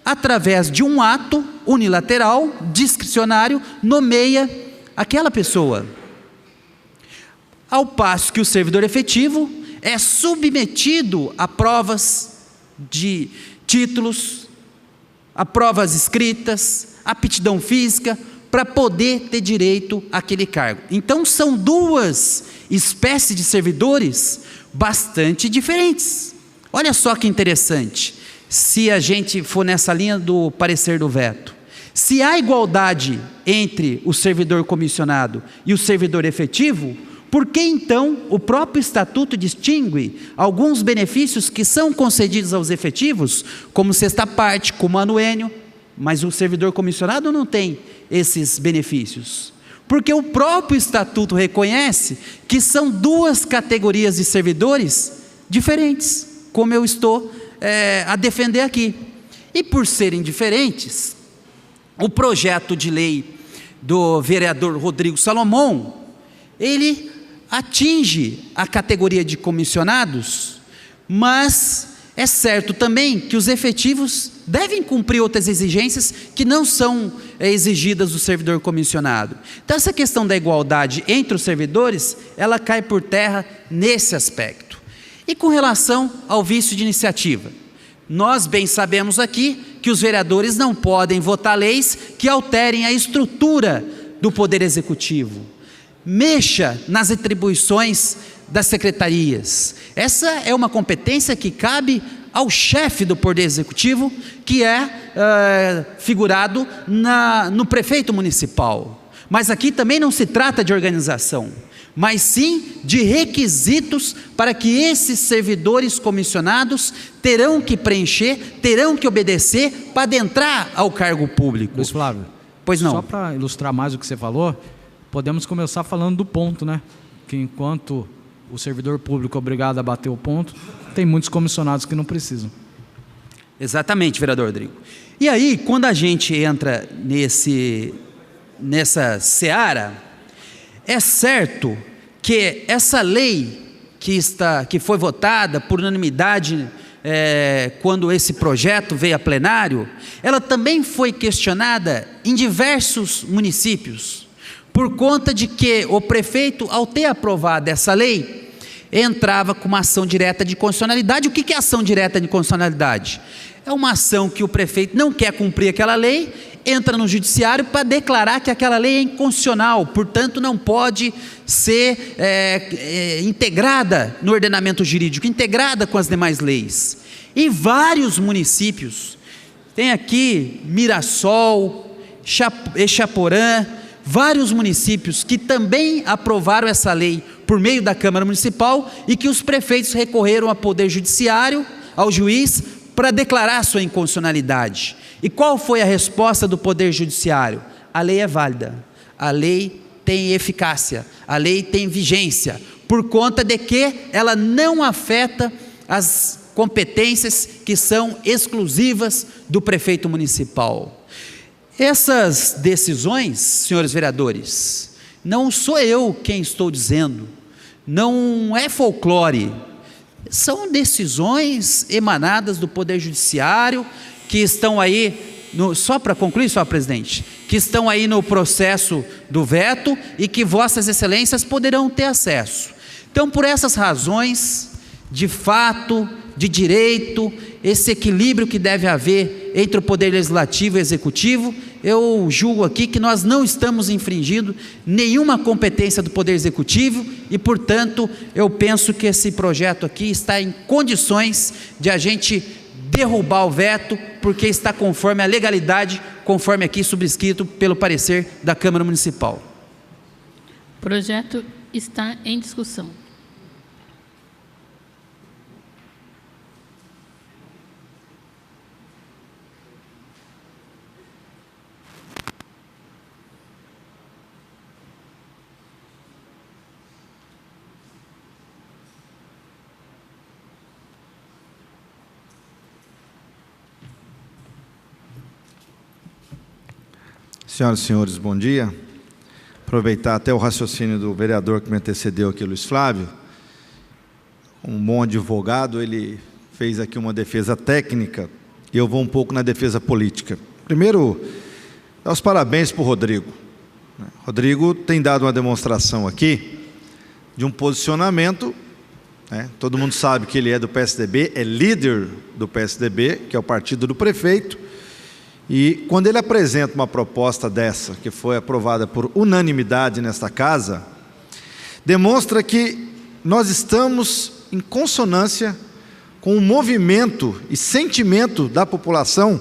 através de um ato unilateral, discricionário, nomeia aquela pessoa. Ao passo que o servidor efetivo é submetido a provas de títulos, a provas escritas, aptidão física, para poder ter direito àquele cargo. Então são duas espécies de servidores bastante diferentes. Olha só que interessante, se a gente for nessa linha do parecer do veto. Se há igualdade entre o servidor comissionado e o servidor efetivo, por que então o próprio estatuto distingue alguns benefícios que são concedidos aos efetivos, como sexta parte, como anuênio, mas o servidor comissionado não tem esses benefícios? Porque o próprio estatuto reconhece que são duas categorias de servidores diferentes, como eu estou a defender aqui. E por serem diferentes, o projeto de lei do vereador Rodrigo Salomão, ele atinge a categoria de comissionados, mas é certo também que os efetivos devem cumprir outras exigências que não são exigidas do servidor comissionado. Então essa questão da igualdade entre os servidores, ela cai por terra nesse aspecto. E com relação ao vício de iniciativa, nós bem sabemos aqui que os vereadores não podem votar leis que alterem a estrutura do Poder Executivo, mexa nas atribuições das secretarias. Essa é uma competência que cabe ao chefe do Poder Executivo, que é figurado no prefeito municipal. Mas aqui também não se trata de organização, mas sim de requisitos para que esses servidores comissionados terão que preencher, terão que obedecer para adentrar ao cargo público.
Luiz Flávio,
pois não.
Só para ilustrar mais o que você falou, podemos começar falando do ponto, né? Que enquanto o servidor público é obrigado a bater o ponto, tem muitos comissionados que não precisam.
Exatamente, vereador Rodrigo. E aí, quando a gente entra nessa seara, é certo que essa lei que foi votada por unanimidade quando esse projeto veio a plenário, ela também foi questionada em diversos municípios, por conta de que o prefeito, ao ter aprovado essa lei, entrava com uma ação direta de constitucionalidade. O que é ação direta de constitucionalidade? É uma ação que o prefeito não quer cumprir aquela lei, entra no judiciário para declarar que aquela lei é inconstitucional, portanto não pode ser integrada no ordenamento jurídico, integrada com as demais leis. Em vários municípios, tem aqui Mirassol, Exaporã, vários municípios que também aprovaram essa lei por meio da Câmara Municipal e que os prefeitos recorreram ao Poder Judiciário, ao juiz, para declarar sua inconstitucionalidade. E qual foi a resposta do Poder Judiciário? A lei é válida, a lei tem eficácia, a lei tem vigência, por conta de que ela não afeta as competências que são exclusivas do prefeito municipal. Essas decisões, senhores vereadores, não sou eu quem estou dizendo, não é folclore, são decisões emanadas do Poder Judiciário, que estão aí, só para concluir, senhor presidente, que estão aí no processo do veto e que vossas excelências poderão ter acesso. Então, por essas razões, de fato, de direito, esse equilíbrio que deve haver entre o Poder Legislativo e Executivo, eu julgo aqui que nós não estamos infringindo nenhuma competência do Poder Executivo e, portanto, eu penso que esse projeto aqui está em condições de a gente derrubar o veto, porque está conforme a legalidade, conforme aqui subscrito pelo parecer da Câmara Municipal.
O projeto está em discussão.
Senhoras e senhores, bom dia. Aproveitar até o raciocínio do vereador que me antecedeu aqui, Luiz Flávio. Um bom advogado, ele fez aqui uma defesa técnica e eu vou um pouco na defesa política. Primeiro, dar os parabéns para o Rodrigo. Rodrigo tem dado uma demonstração aqui de um posicionamento, né? Todo mundo sabe que ele é do PSDB, é líder do PSDB, que é o partido do prefeito, e quando ele apresenta uma proposta dessa, que foi aprovada por unanimidade nesta casa, demonstra que nós estamos em consonância com o movimento e sentimento da população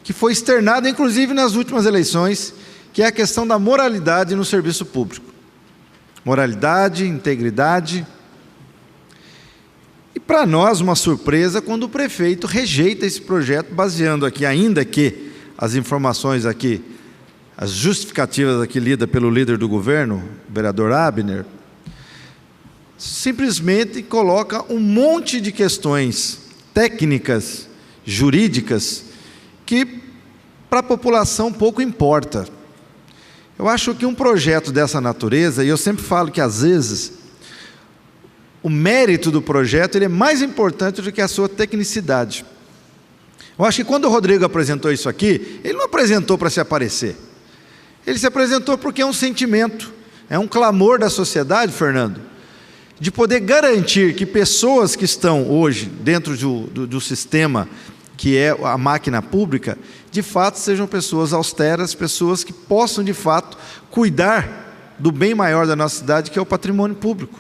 que foi externado, inclusive, nas últimas eleições, que é a questão da moralidade no serviço público. Moralidade, integridade. E para nós, uma surpresa quando o prefeito rejeita esse projeto, baseando aqui, ainda que as informações aqui, as justificativas aqui lidas pelo líder do governo, o vereador Abner, simplesmente coloca um monte de questões técnicas, jurídicas, que para a população pouco importa. Eu acho que um projeto dessa natureza, e eu sempre falo que às vezes o mérito do projeto ele é mais importante do que a sua tecnicidade. Eu acho que quando o Rodrigo apresentou isso aqui, ele não apresentou para se aparecer. Ele se apresentou porque é um sentimento, é um clamor da sociedade, Fernando, de poder garantir que pessoas que estão hoje dentro do sistema que é a máquina pública, de fato sejam pessoas austeras, pessoas que possam de fato cuidar do bem maior da nossa cidade, que é o patrimônio público,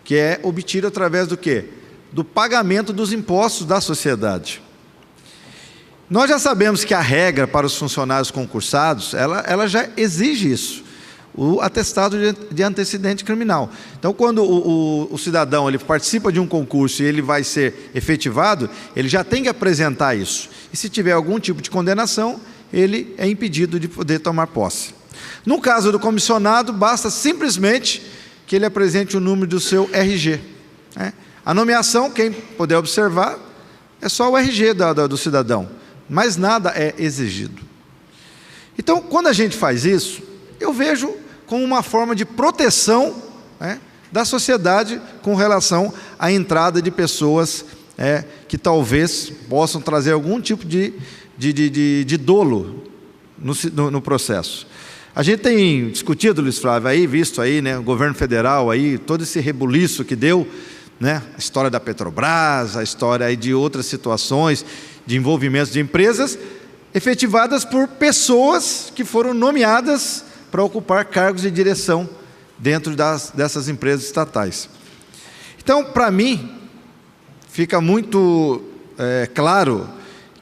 que é obtido através do quê? Do pagamento dos impostos da sociedade. Nós já sabemos que a regra para os funcionários concursados, ela já exige isso, o atestado de antecedente criminal. Então, quando o cidadão ele participa de um concurso e ele vai ser efetivado, ele já tem que apresentar isso. E se tiver algum tipo de condenação, ele é impedido de poder tomar posse. No caso do comissionado, basta simplesmente que ele apresente o número do seu RG. A nomeação, quem puder observar, é só o RG do cidadão, mas nada é exigido. Então, quando a gente faz isso, eu vejo como uma forma de proteção, da sociedade com relação à entrada de pessoas que talvez possam trazer algum tipo de dolo no processo. A gente tem discutido, Luiz Flávio, aí, visto aí, o governo federal, aí, todo esse rebuliço que deu, a história da Petrobras, a história aí de outras situações, de envolvimentos de empresas, efetivadas por pessoas que foram nomeadas para ocupar cargos de direção dentro dessas empresas estatais. Então, para mim, fica muito claro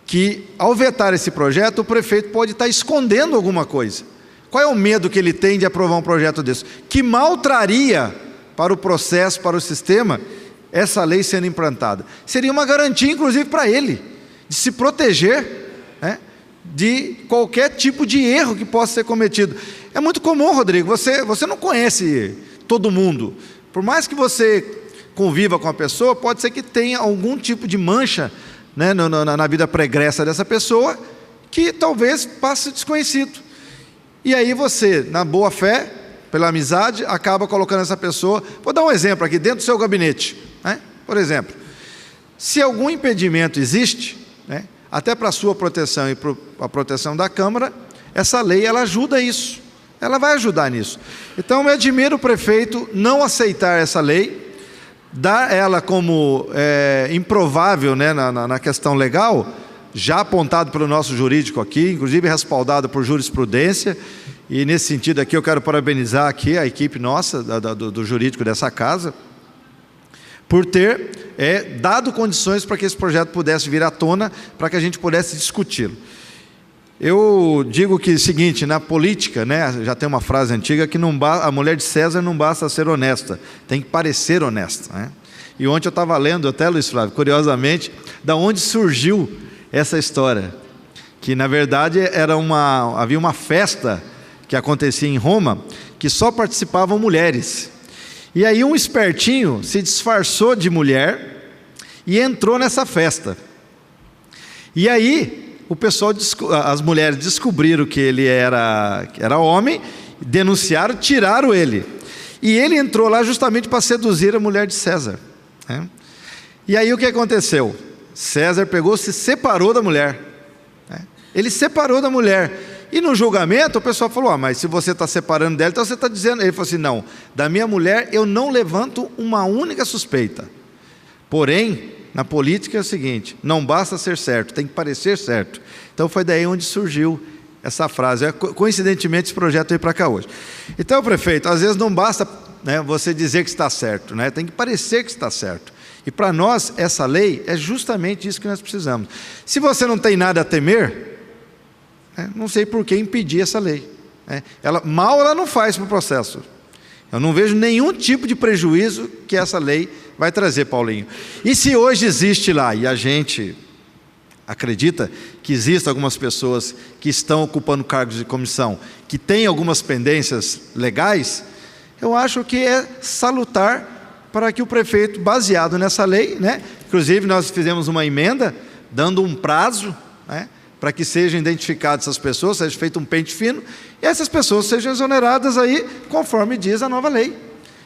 que, ao vetar esse projeto, o prefeito pode estar escondendo alguma coisa. Qual é o medo que ele tem de aprovar um projeto desse? Que mal traria para o processo, para o sistema, essa lei sendo implantada? Seria uma garantia, inclusive, para ele, de se proteger, de qualquer tipo de erro que possa ser cometido. É muito comum, Rodrigo, você não conhece todo mundo. Por mais que você conviva com a pessoa, pode ser que tenha algum tipo de mancha na vida pregressa dessa pessoa, que talvez passe desconhecido. E aí você, na boa fé, pela amizade, acaba colocando essa pessoa. Vou dar um exemplo aqui, dentro do seu gabinete. Por exemplo, se algum impedimento existe, até para a sua proteção e para a proteção da Câmara, essa lei ela ajuda isso, ela vai ajudar nisso. Então, eu admiro o prefeito não aceitar essa lei, dar ela como improvável na questão legal, já apontado pelo nosso jurídico aqui, inclusive respaldado por jurisprudência, e nesse sentido aqui eu quero parabenizar aqui a equipe nossa, do jurídico dessa casa, por ter dado condições para que esse projeto pudesse vir à tona, para que a gente pudesse discuti-lo. Eu digo que é o seguinte, na política, já tem uma frase antiga que a mulher de César não basta ser honesta, tem que parecer honesta. E ontem eu estava lendo até, Luiz Flávio, curiosamente, da onde surgiu essa história, que na verdade havia uma festa que acontecia em Roma, que só participavam mulheres. E aí um espertinho se disfarçou de mulher e entrou nessa festa. E aí as mulheres descobriram que ele era homem, denunciaram, tiraram ele. E ele entrou lá justamente para seduzir a mulher de César. E aí o que aconteceu? César pegou, se separou da mulher. Ele separou da mulher. E no julgamento o pessoal falou, mas se você está separando dela, então você está dizendo... Ele falou assim, não, da minha mulher eu não levanto uma única suspeita. Porém, na política é o seguinte, não basta ser certo, tem que parecer certo. Então foi daí onde surgiu essa frase. Coincidentemente esse projeto veio para cá hoje. Então, prefeito, às vezes não basta, né, você dizer que está certo, né, tem que parecer que está certo. E para nós, essa lei é justamente isso que nós precisamos. Se você não tem nada a temer, não sei por que impedir essa lei. Ela não faz para o processo. Eu não vejo nenhum tipo de prejuízo que essa lei vai trazer, Paulinho. E se hoje existe lá, e a gente acredita que existem algumas pessoas que estão ocupando cargos de comissão, que têm algumas pendências legais, eu acho que é salutar para que o prefeito, baseado nessa lei, né, inclusive nós fizemos uma emenda, dando um prazo, né, para que sejam identificadas essas pessoas, seja feito um pente fino, e essas pessoas sejam exoneradas aí, conforme diz a nova lei.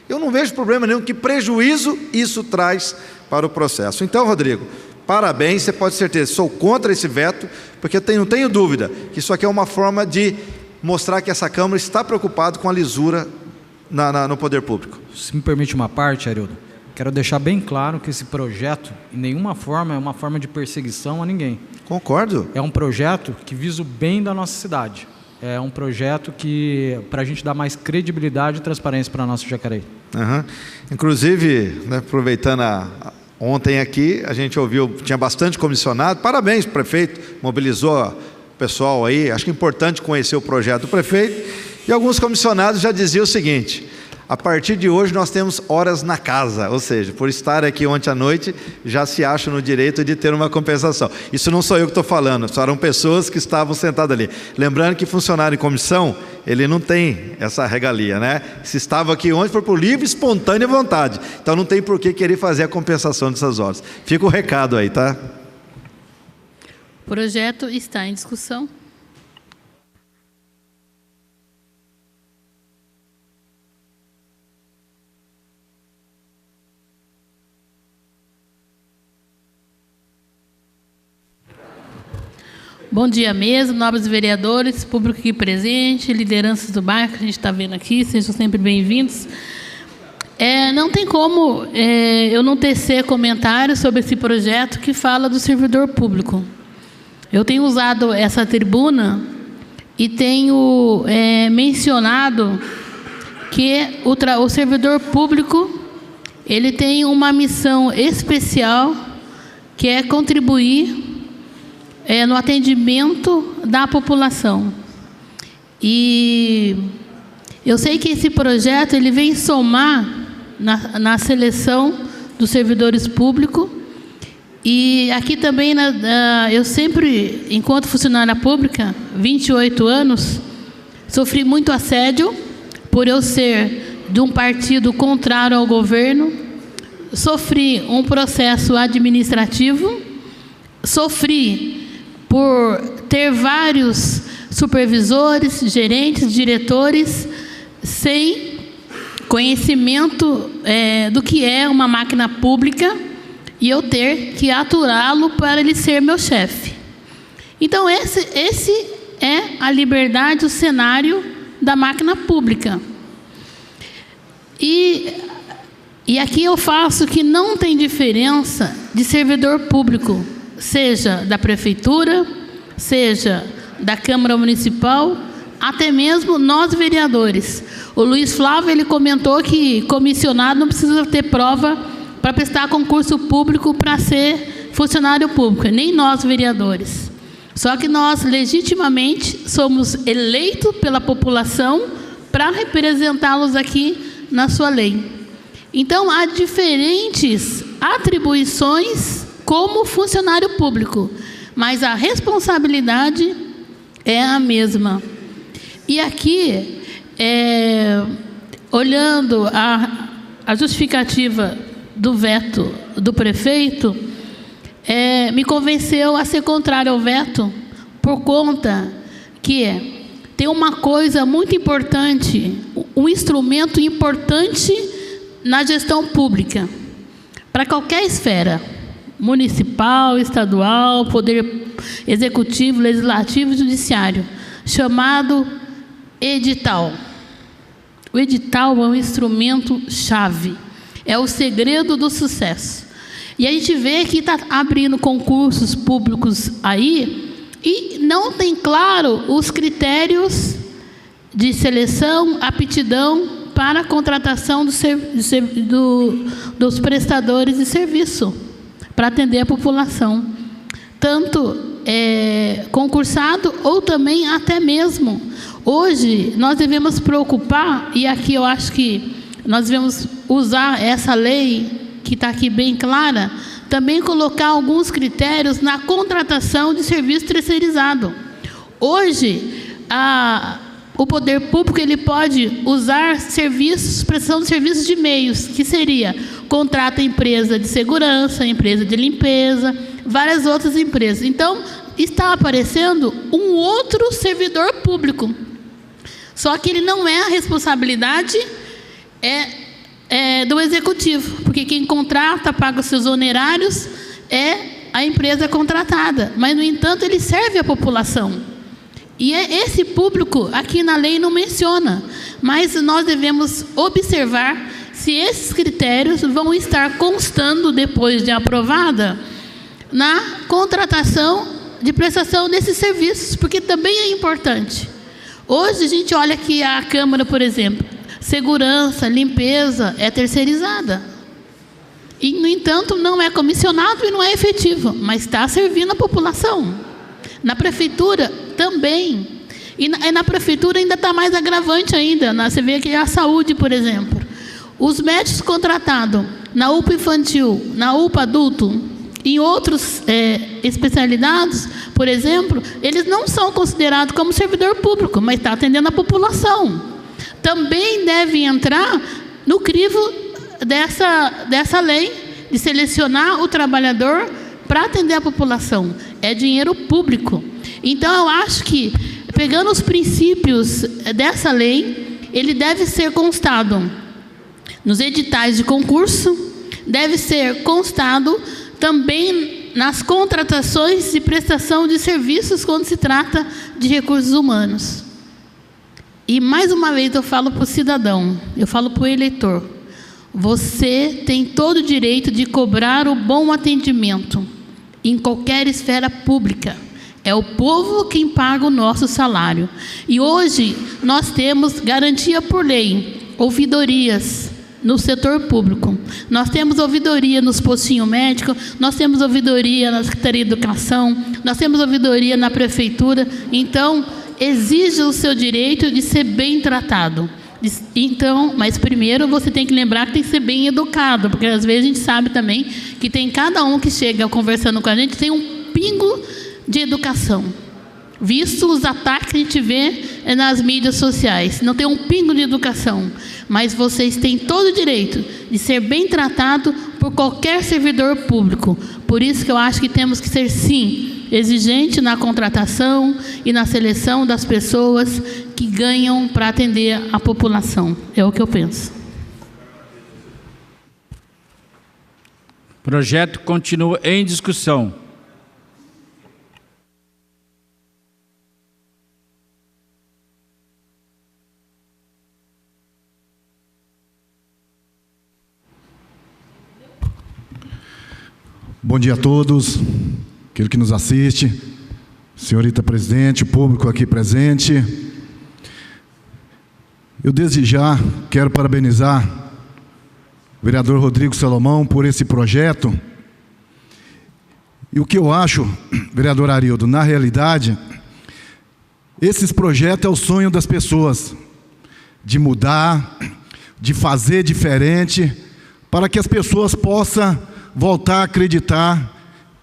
Eu não vejo problema nenhum, que prejuízo isso traz para o processo. Então, Rodrigo, parabéns, você pode ter certeza, sou contra esse veto, porque não tenho dúvida que isso aqui é uma forma de mostrar que essa Câmara está preocupada com a lisura no poder público.
Se me permite uma parte, Arildo, quero deixar bem claro que esse projeto, em nenhuma forma, é uma forma de perseguição a ninguém.
Concordo.
É um projeto que visa o bem da nossa cidade. É um projeto que, para a gente dar mais credibilidade e transparência para a nossa Jacareí.
Inclusive, né, aproveitando ontem aqui, a gente ouviu, tinha bastante comissionado, parabéns, prefeito, mobilizou o pessoal aí, acho que é importante conhecer o projeto do prefeito, e alguns comissionados já diziam o seguinte, a partir de hoje nós temos horas na casa, ou seja, por estar aqui ontem à noite, já se acham no direito de ter uma compensação. Isso não sou eu que estou falando, só eram pessoas que estavam sentadas ali. Lembrando que funcionário em comissão, ele não tem essa regalia, né? Se estava aqui ontem foi por livre, espontânea vontade. Então não tem por que querer fazer a compensação dessas horas. Fica o recado aí, tá?
O projeto está em discussão. Bom dia mesmo, nobres vereadores, público aqui presente, lideranças do bairro que a gente está vendo aqui, sejam sempre bem-vindos. Não tem como eu não tecer comentários sobre esse projeto que fala do servidor público. Eu tenho usado essa tribuna e tenho mencionado que o servidor público ele tem uma missão especial que é contribuir no atendimento da população. E eu sei que esse projeto ele vem somar na seleção dos servidores públicos. E aqui também, eu sempre, enquanto funcionária pública, 28 anos, sofri muito assédio por eu ser de um partido contrário ao governo, sofri um processo administrativo, sofri por ter vários supervisores, gerentes, diretores, sem conhecimento do que é uma máquina pública, e eu ter que aturá-lo para ele ser meu chefe. Então, esse é a liberdade, o cenário da máquina pública. E aqui eu faço que não tem diferença de servidor público, seja da prefeitura, seja da Câmara Municipal, até mesmo nós vereadores. O Luiz Flávio ele comentou que comissionado não precisa ter prova para prestar concurso público para ser funcionário público, nem nós vereadores. Só que nós legitimamente somos eleitos pela população para representá-los aqui na sua lei. Então há diferentes atribuições como funcionário público, mas a responsabilidade é a mesma. E aqui, olhando a justificativa do veto do prefeito, me convenceu a ser contrário ao veto, por conta que tem uma coisa muito importante, um instrumento importante na gestão pública, para qualquer esfera. municipal, estadual, poder executivo, legislativo e judiciário, chamado edital. O edital é um instrumento-chave, é o segredo do sucesso. E a gente vê que está abrindo concursos públicos aí e não tem claro os critérios de seleção, aptidão para a contratação dos prestadores de serviço, para atender a população. Tanto concursado ou também até mesmo. Hoje, nós devemos preocupar, e aqui eu acho que nós devemos usar essa lei, que está aqui bem clara, também colocar alguns critérios na contratação de serviço terceirizado. Hoje, o poder público ele pode usar serviços, prestação de serviços de meios, que seria contrata empresa de segurança, empresa de limpeza, várias outras empresas. Então, está aparecendo um outro servidor público. Só que ele não é a responsabilidade do executivo, porque quem contrata, paga os seus honorários, é a empresa contratada. Mas, no entanto, ele serve a população. E esse público aqui na lei não menciona, mas nós devemos observar se esses critérios vão estar constando, depois de aprovada, na contratação de prestação desses serviços, porque também é importante. Hoje a gente olha que a Câmara, por exemplo, segurança, limpeza, é terceirizada. E, no entanto, não é comissionado e não é efetivo, mas está servindo a população. Na prefeitura também. E na prefeitura ainda está mais agravante ainda. Você vê que a saúde, por exemplo. Os médicos contratados na UPA infantil, na UPA adulto, em outras especialidades, por exemplo, eles não são considerados como servidor público, mas está atendendo a população. Também deve entrar no crivo dessa lei de selecionar o trabalhador para atender a população. É dinheiro público. Então, eu acho que, pegando os princípios dessa lei, ele deve ser constado nos editais de concurso, deve ser constado também nas contratações de prestação de serviços quando se trata de recursos humanos. E, mais uma vez, eu falo para o cidadão, eu falo para o eleitor, você tem todo o direito de cobrar o bom atendimento em qualquer esfera pública. É o povo quem paga o nosso salário. E hoje nós temos garantia por lei, ouvidorias no setor público. Nós temos ouvidoria nos postinhos médicos, nós temos ouvidoria na Secretaria de Educação, nós temos ouvidoria na Prefeitura. Então, exija o seu direito de ser bem tratado. Então, mas primeiro você tem que lembrar que tem que ser bem educado, porque às vezes a gente sabe também que tem cada um que chega conversando com a gente, tem um pingo de educação, visto os ataques que a gente vê nas mídias sociais. Não tem um pingo de educação, mas vocês têm todo o direito de ser bem tratado por qualquer servidor público. Por isso que eu acho que temos que ser, sim, exigente na contratação e na seleção das pessoas que ganham para atender a população. É o que eu penso.
O projeto continua em discussão.
Bom dia a todos, aquele que nos assiste, senhorita presidente, o público aqui presente. Eu desde já quero parabenizar o vereador Rodrigo Salomão por esse projeto. E o que eu acho, vereador Arildo, na realidade, esses projetos é o sonho das pessoas, de mudar, de fazer diferente, para que as pessoas possam voltar a acreditar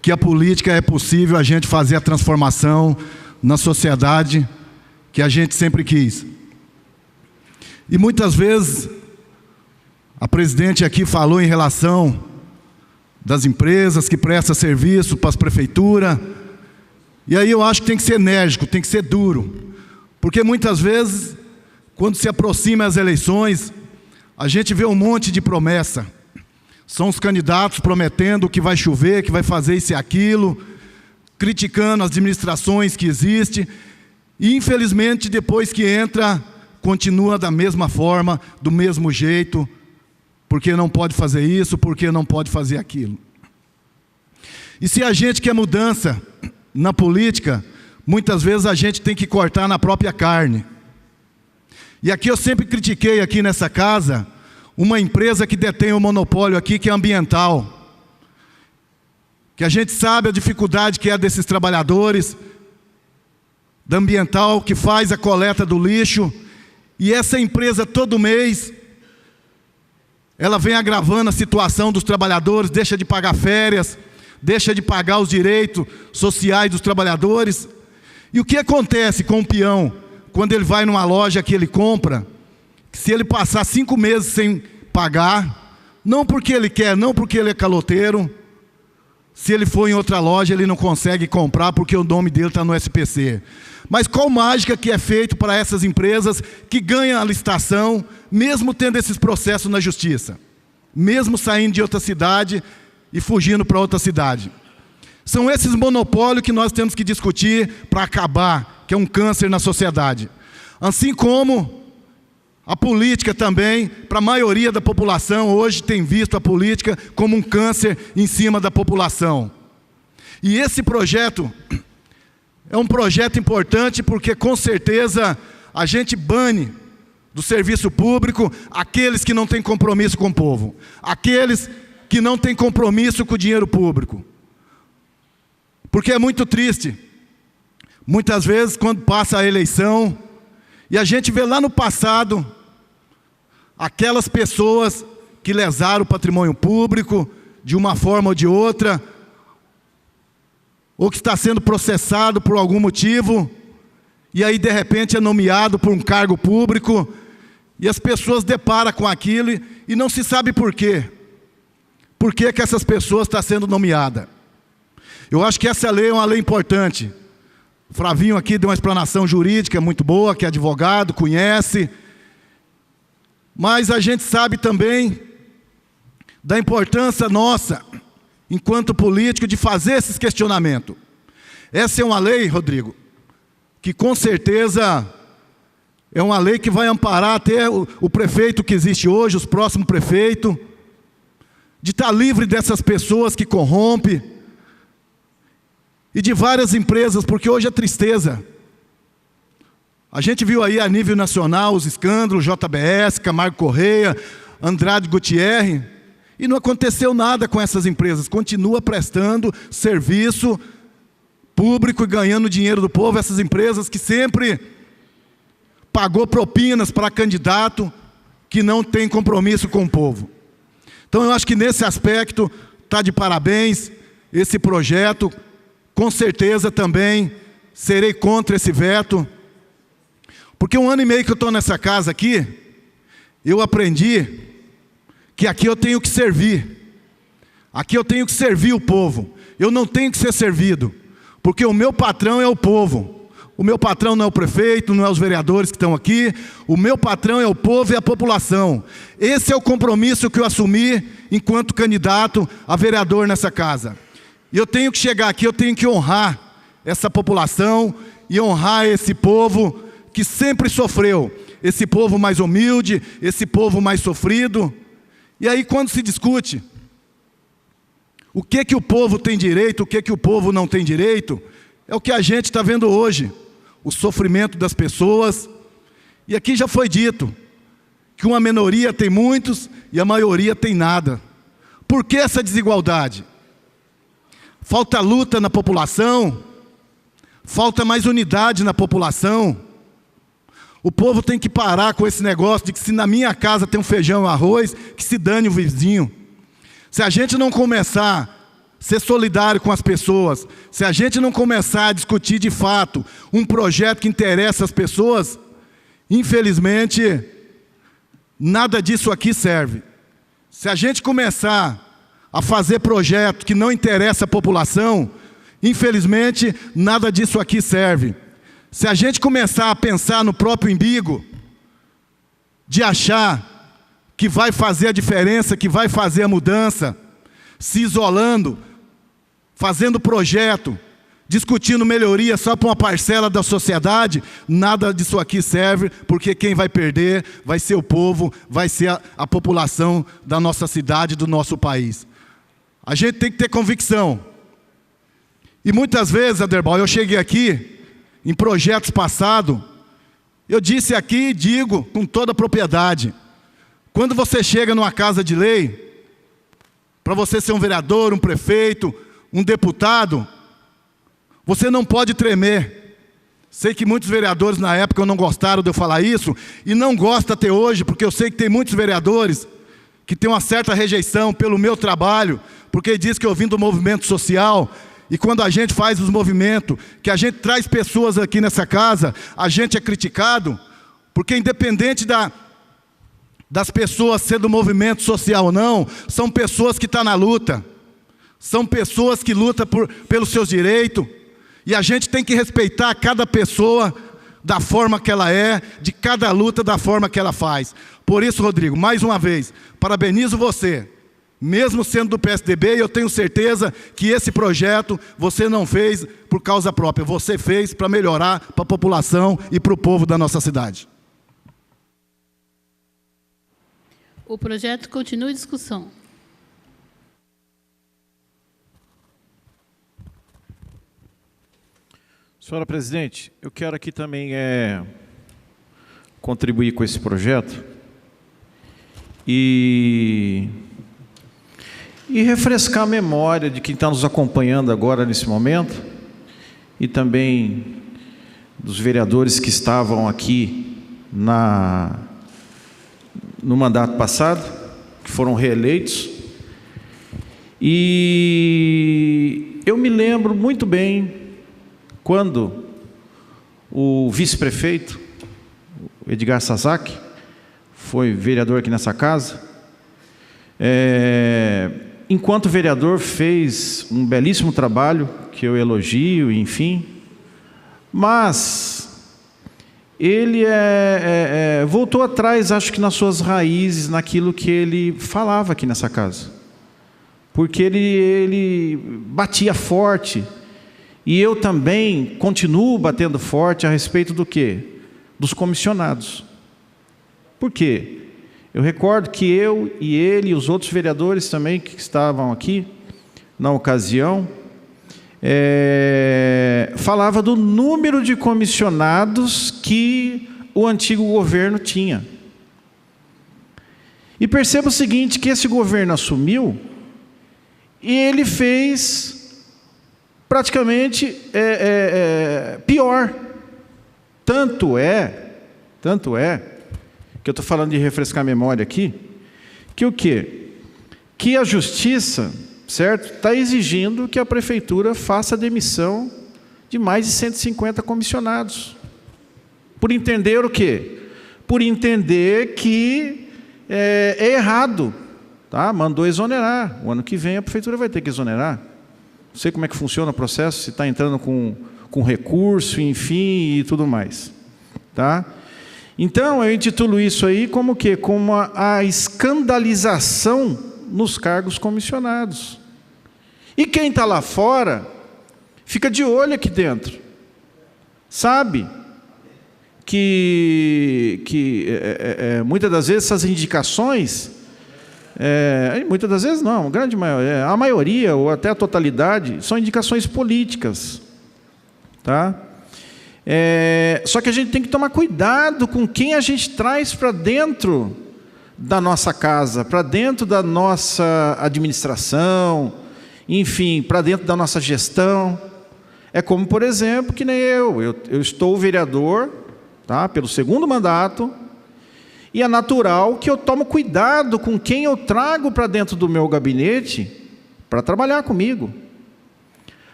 que a política é possível a gente fazer a transformação na sociedade que a gente sempre quis. E muitas vezes a presidente aqui falou em relação das empresas que prestam serviço para as prefeituras, e aí eu acho que tem que ser enérgico, tem que ser duro, porque muitas vezes, quando se aproximam as eleições, a gente vê um monte de promessa. São os candidatos prometendo que vai chover, que vai fazer isso e aquilo, criticando as administrações que existem. E, infelizmente, depois que entra, continua da mesma forma, do mesmo jeito, porque não pode fazer isso, porque não pode fazer aquilo. E se a gente quer mudança na política, muitas vezes a gente tem que cortar na própria carne. E aqui eu sempre critiquei aqui nessa casa uma empresa que detém o monopólio aqui, que é ambiental. Que a gente sabe a dificuldade que é desses trabalhadores da ambiental, que faz a coleta do lixo. E essa empresa todo mês, ela vem agravando a situação dos trabalhadores, deixa de pagar férias, deixa de pagar os direitos sociais dos trabalhadores. E o que acontece com o peão, quando ele vai numa loja que ele compra, se ele passar 5 meses sem pagar, não porque ele quer, não porque ele é caloteiro, se ele for em outra loja ele não consegue comprar porque o nome dele está no SPC. Mas qual mágica que é feito para essas empresas que ganham a licitação, mesmo tendo esses processos na justiça, mesmo saindo de outra cidade e fugindo para outra cidade? São esses monopólios que nós temos que discutir para acabar, que é um câncer na sociedade. Assim como a política também, para a maioria da população, hoje tem visto a política como um câncer em cima da população. E esse projeto é um projeto importante porque, com certeza, a gente bane do serviço público aqueles que não têm compromisso com o povo, aqueles que não têm compromisso com o dinheiro público. Porque é muito triste, muitas vezes, quando passa a eleição, e a gente vê lá no passado, aquelas pessoas que lesaram o patrimônio público, de uma forma ou de outra, ou que está sendo processado por algum motivo, e aí de repente é nomeado por um cargo público, e as pessoas deparam com aquilo e não se sabe por quê. Por que que essas pessoas estão sendo nomeadas? Eu acho que essa lei é uma lei importante. O Flavinho aqui deu uma explanação jurídica muito boa, que é advogado, conhece. Mas a gente sabe também da importância nossa, enquanto político, de fazer esses questionamentos. Essa é uma lei, Rodrigo, que com certeza é uma lei que vai amparar até o prefeito que existe hoje, os próximos prefeitos, de estar livre dessas pessoas que corrompem, e de várias empresas, porque hoje é tristeza. A gente viu aí a nível nacional os escândalos, JBS, Camargo Correia, Andrade Gutierrez, e não aconteceu nada com essas empresas, continua prestando serviço público e ganhando dinheiro do povo, essas empresas que sempre pagou propinas para candidato que não tem compromisso com o povo. Então eu acho que nesse aspecto está de parabéns esse projeto. Com certeza também serei contra esse veto, porque 1 ano e meio que eu estou nessa casa aqui, eu aprendi que aqui eu tenho que servir, aqui eu tenho que servir o povo, eu não tenho que ser servido, porque o meu patrão é o povo, o meu patrão não é o prefeito, não é os vereadores que estão aqui, o meu patrão é o povo e a população. Esse é o compromisso que eu assumi enquanto candidato a vereador nessa casa. E eu tenho que chegar aqui, eu tenho que honrar essa população e honrar esse povo que sempre sofreu, esse povo mais humilde, esse povo mais sofrido. E aí quando se discute o que o povo tem direito, o que o povo não tem direito, é o que a gente está vendo hoje, o sofrimento das pessoas. E aqui já foi dito que uma minoria tem muitos e a maioria tem nada. Por que essa desigualdade? Falta luta na população, falta mais unidade na população. O povo tem que parar com esse negócio de que se na minha casa tem um feijão e arroz, que se dane o vizinho. Se a gente não começar a ser solidário com as pessoas, se a gente não começar a discutir de fato um projeto que interessa as pessoas, infelizmente, nada disso aqui serve. Se a gente começar a fazer projeto que não interessa a população, infelizmente, nada disso aqui serve. Se a gente começar a pensar no próprio umbigo, de achar que vai fazer a diferença, que vai fazer a mudança, se isolando, fazendo projeto, discutindo melhoria só para uma parcela da sociedade, nada disso aqui serve, porque quem vai perder vai ser o povo, vai ser a população da nossa cidade, do nosso país. A gente tem que ter convicção. E muitas vezes, Aderbal, eu cheguei aqui, em projetos passados, eu disse aqui e digo com toda a propriedade, quando você chega numa casa de lei, para você ser um vereador, um prefeito, um deputado, você não pode tremer. Sei que muitos vereadores na época não gostaram de eu falar isso, e não gostam até hoje, porque eu sei que tem muitos vereadores que têm uma certa rejeição pelo meu trabalho, porque diz que eu vim do movimento social, e quando a gente faz os movimentos, que a gente traz pessoas aqui nessa casa, a gente é criticado, porque independente das pessoas ser do movimento social ou não, são pessoas que estão na luta, são pessoas que lutam pelos seus direitos, e a gente tem que respeitar cada pessoa da forma que ela é, de cada luta da forma que ela faz. Por isso, Rodrigo, mais uma vez, parabenizo você. Mesmo sendo do PSDB, eu tenho certeza que esse projeto você não fez por causa própria, você fez para melhorar para a população e para o povo da nossa cidade.
O projeto continua em discussão.
Senhora presidente, eu quero aqui também contribuir com esse projeto e refrescar a memória de quem está nos acompanhando agora nesse momento e também dos vereadores que estavam aqui no mandato passado, que foram reeleitos. E eu me lembro muito bem quando o vice-prefeito, Edgar Sasaki, foi vereador aqui nessa casa, enquanto vereador fez um belíssimo trabalho, que eu elogio, enfim, mas ele voltou atrás, acho que nas suas raízes, naquilo que ele falava aqui nessa casa, porque ele batia forte, e eu também continuo batendo forte a respeito do quê? Dos comissionados. Por quê? Eu recordo que eu e ele e os outros vereadores também que estavam aqui na ocasião, falava do número de comissionados que o antigo governo tinha. E perceba o seguinte, que esse governo assumiu e ele fez praticamente pior. Tanto é, que eu estou falando de refrescar a memória aqui, que o quê? Que a justiça, certo, está exigindo que a prefeitura faça a demissão de mais de 150 comissionados. Por entender o quê? Por entender que é errado, tá? Mandou exonerar. O ano que vem a prefeitura vai ter que exonerar. Não sei como é que funciona o processo, se está entrando com recurso, enfim, e tudo mais. Tá? Então, eu intitulo isso aí como o quê? Como a escandalização nos cargos comissionados. E quem está lá fora, fica de olho aqui dentro. Sabe que muitas das vezes essas indicações, muitas das vezes não, a maioria ou até a totalidade, são indicações políticas. Tá? Só que a gente tem que tomar cuidado com quem a gente traz para dentro da nossa casa, para dentro da nossa administração, enfim, para dentro da nossa gestão. É como, por exemplo, que nem eu estou vereador, tá, pelo segundo mandato, e é natural que eu tomo cuidado com quem eu trago para dentro do meu gabinete para trabalhar comigo.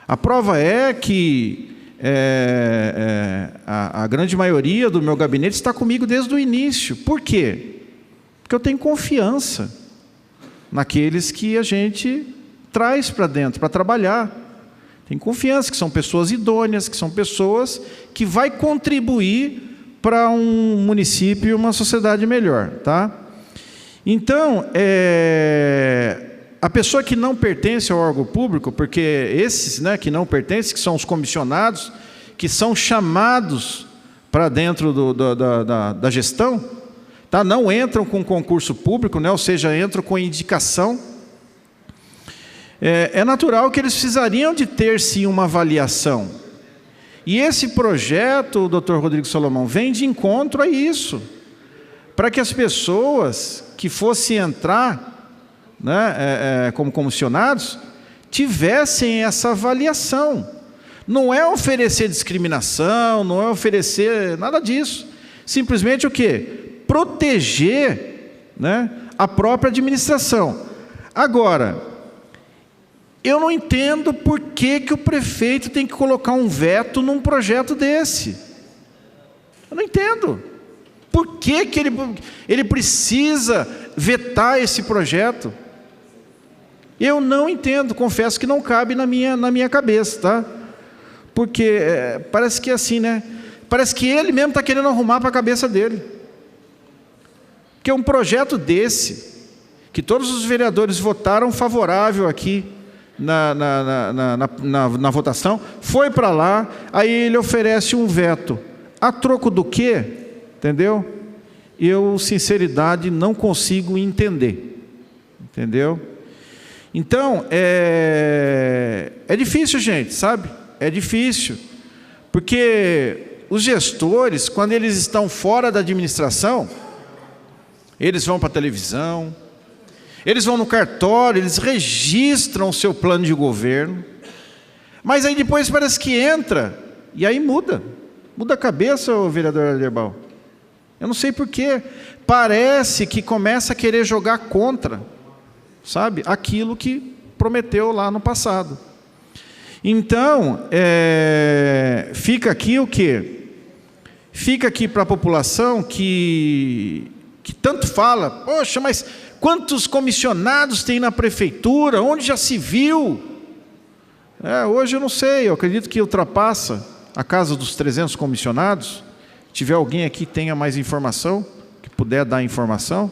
A prova é que a grande maioria do meu gabinete está comigo desde o início. Por quê? Porque eu tenho confiança naqueles que a gente traz para dentro, para trabalhar. Tenho confiança que são pessoas idôneas, que são pessoas que vai contribuir para um município e uma sociedade melhor. Tá? Então, a pessoa que não pertence ao órgão público, porque esses, né, que não pertencem, que são os comissionados, que são chamados para dentro da gestão, tá? Não entram com concurso público, né? Ou seja, entram com indicação. É natural que eles precisariam de ter, sim, uma avaliação. E esse projeto, Dr. Rodrigo Salomão, vem de encontro a isso, para que as pessoas que fossem entrar, né, como comissionados, tivessem essa avaliação. Não é oferecer discriminação, não é oferecer nada disso. Simplesmente o quê? Proteger, né, a própria administração. Agora, eu não entendo por que o prefeito tem que colocar um veto num projeto desse. Eu não entendo. Por que ele precisa vetar esse projeto? Eu não entendo, confesso que não cabe na minha cabeça, tá? Porque parece que é assim, né? Parece que ele mesmo está querendo arrumar para a cabeça dele. Porque um projeto desse, que todos os vereadores votaram favorável aqui na votação, foi para lá, aí ele oferece um veto. A troco do quê? Entendeu? Eu, sinceridade, não consigo entender. Entendeu? Então, é difícil, gente, sabe? É difícil. Porque os gestores, quando eles estão fora da administração, eles vão para a televisão, eles vão no cartório, eles registram o seu plano de governo, mas aí depois parece que entra, e aí muda a cabeça, o vereador Aderbal. Eu não sei porquê, parece que começa a querer jogar contra, sabe, aquilo que prometeu lá no passado. Então, fica aqui o quê? Fica aqui para a população que tanto fala, poxa, mas quantos comissionados tem na prefeitura? Onde já se viu? Hoje eu não sei, eu acredito que ultrapassa a casa dos 300 comissionados. Se tiver alguém aqui que tenha mais informação, que puder dar informação,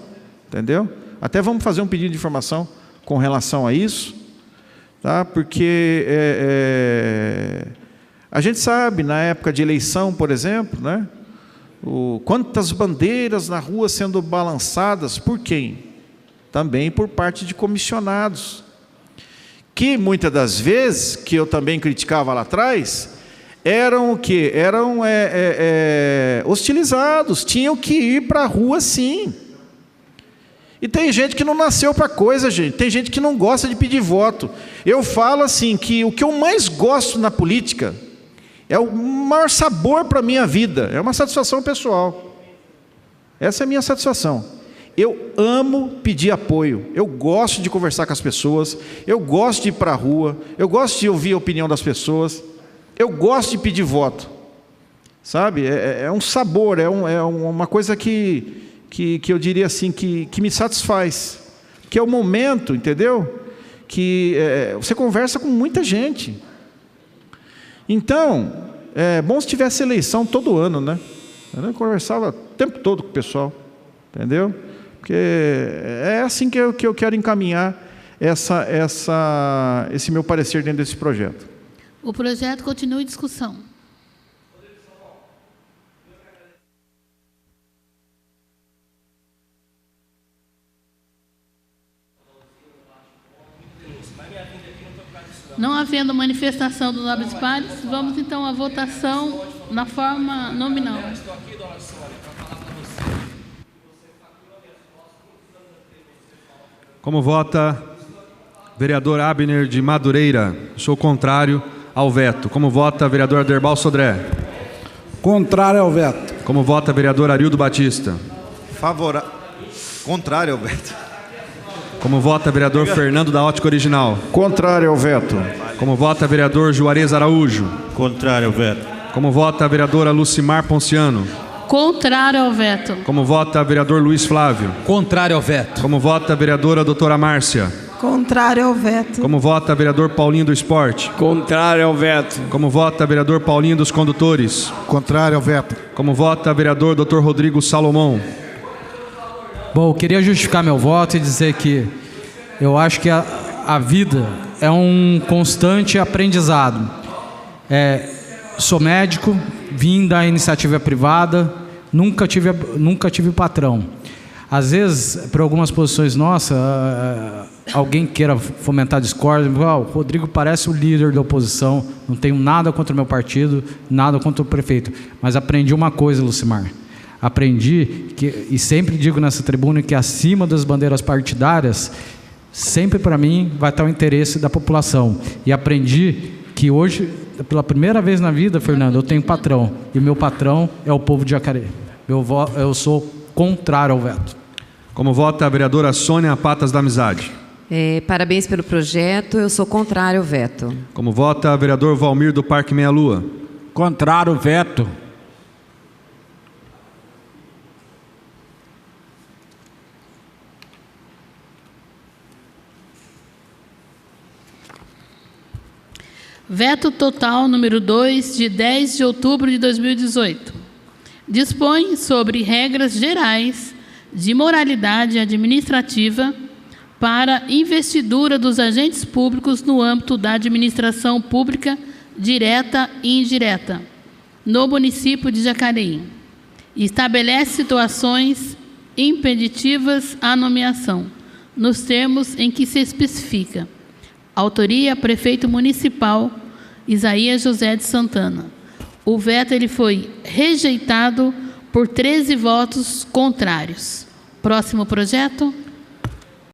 entendeu? Até vamos fazer um pedido de informação com relação a isso, tá? Porque a gente sabe, na época de eleição, por exemplo, né? Quantas bandeiras na rua sendo balançadas, por quem? Também por parte de comissionados, que muitas das vezes, que eu também criticava lá atrás, eram o quê? Eram hostilizados, tinham que ir para a rua sim. E tem gente que não nasceu para coisa, gente, tem gente que não gosta de pedir voto. Eu falo assim, que o que eu mais gosto na política, é o maior sabor para a minha vida, é uma satisfação pessoal. Essa é a minha satisfação. Eu amo pedir apoio, eu gosto de conversar com as pessoas, eu gosto de ir para a rua, eu gosto de ouvir a opinião das pessoas, eu gosto de pedir voto, sabe? É um sabor, é uma coisa que eu diria assim, que me satisfaz, que é o momento, entendeu? Que você conversa com muita gente. Então, é bom se tivesse eleição todo ano, né? Eu conversava o tempo todo com o pessoal, entendeu? Porque é assim que eu quero encaminhar esse meu parecer dentro desse projeto.
O projeto continua em discussão. Não havendo manifestação dos nobres pares, vamos então à votação na forma nominal.
Como vota vereador Abner de Madureira? Sou contrário ao veto. Como vota vereador Aderbal Sodré?
Contrário ao veto.
Como vota vereador Arildo Batista?
Contrário ao veto.
Como vota vereador Fernando da Ótica Original?
Contrário ao veto.
Como vota vereador Juarez Araújo?
Contrário ao veto.
Como vota a vereadora Lucimar Ponciano?
Contrário ao veto.
Como vota vereador Luiz Flávio?
Contrário ao veto.
Como vota a vereadora doutora Márcia?
Contrário ao veto.
Como vota vereador Paulinho do Esporte?
Contrário ao veto.
Como vota vereador Paulinho dos Condutores?
Contrário ao veto.
Como vota vereador Dr. Rodrigo Salomão?
Bom, eu queria justificar meu voto e dizer que eu acho que a vida é um constante aprendizado. Sou médico, vim da iniciativa privada, nunca tive patrão. Às vezes, por algumas posições nossas, alguém queira fomentar discórdia, o Rodrigo parece o líder da oposição, não tenho nada contra o meu partido, nada contra o prefeito, mas aprendi uma coisa, Lucimar. Aprendi, e sempre digo nessa tribuna, que acima das bandeiras partidárias, sempre para mim vai estar o interesse da população. E aprendi que hoje, pela primeira vez na vida, Fernando, eu tenho patrão. E o meu patrão é o povo de Jacareí. Eu sou contrário ao veto.
Como vota a vereadora Sônia Patas da Amizade?
Parabéns pelo projeto, eu sou contrário ao veto.
Como vota o vereador Valmir do Parque Meia Lua?
Contrário ao veto.
Veto total número 2, de 10 de outubro de 2018. Dispõe sobre regras gerais de moralidade administrativa para investidura dos agentes públicos no âmbito da administração pública direta e indireta, no município de Jacareí. Estabelece situações impeditivas à nomeação, nos termos em que se especifica. Autoria: Prefeito Municipal Isaías José de Santana. O veto foi rejeitado por 13 votos contrários. Próximo projeto.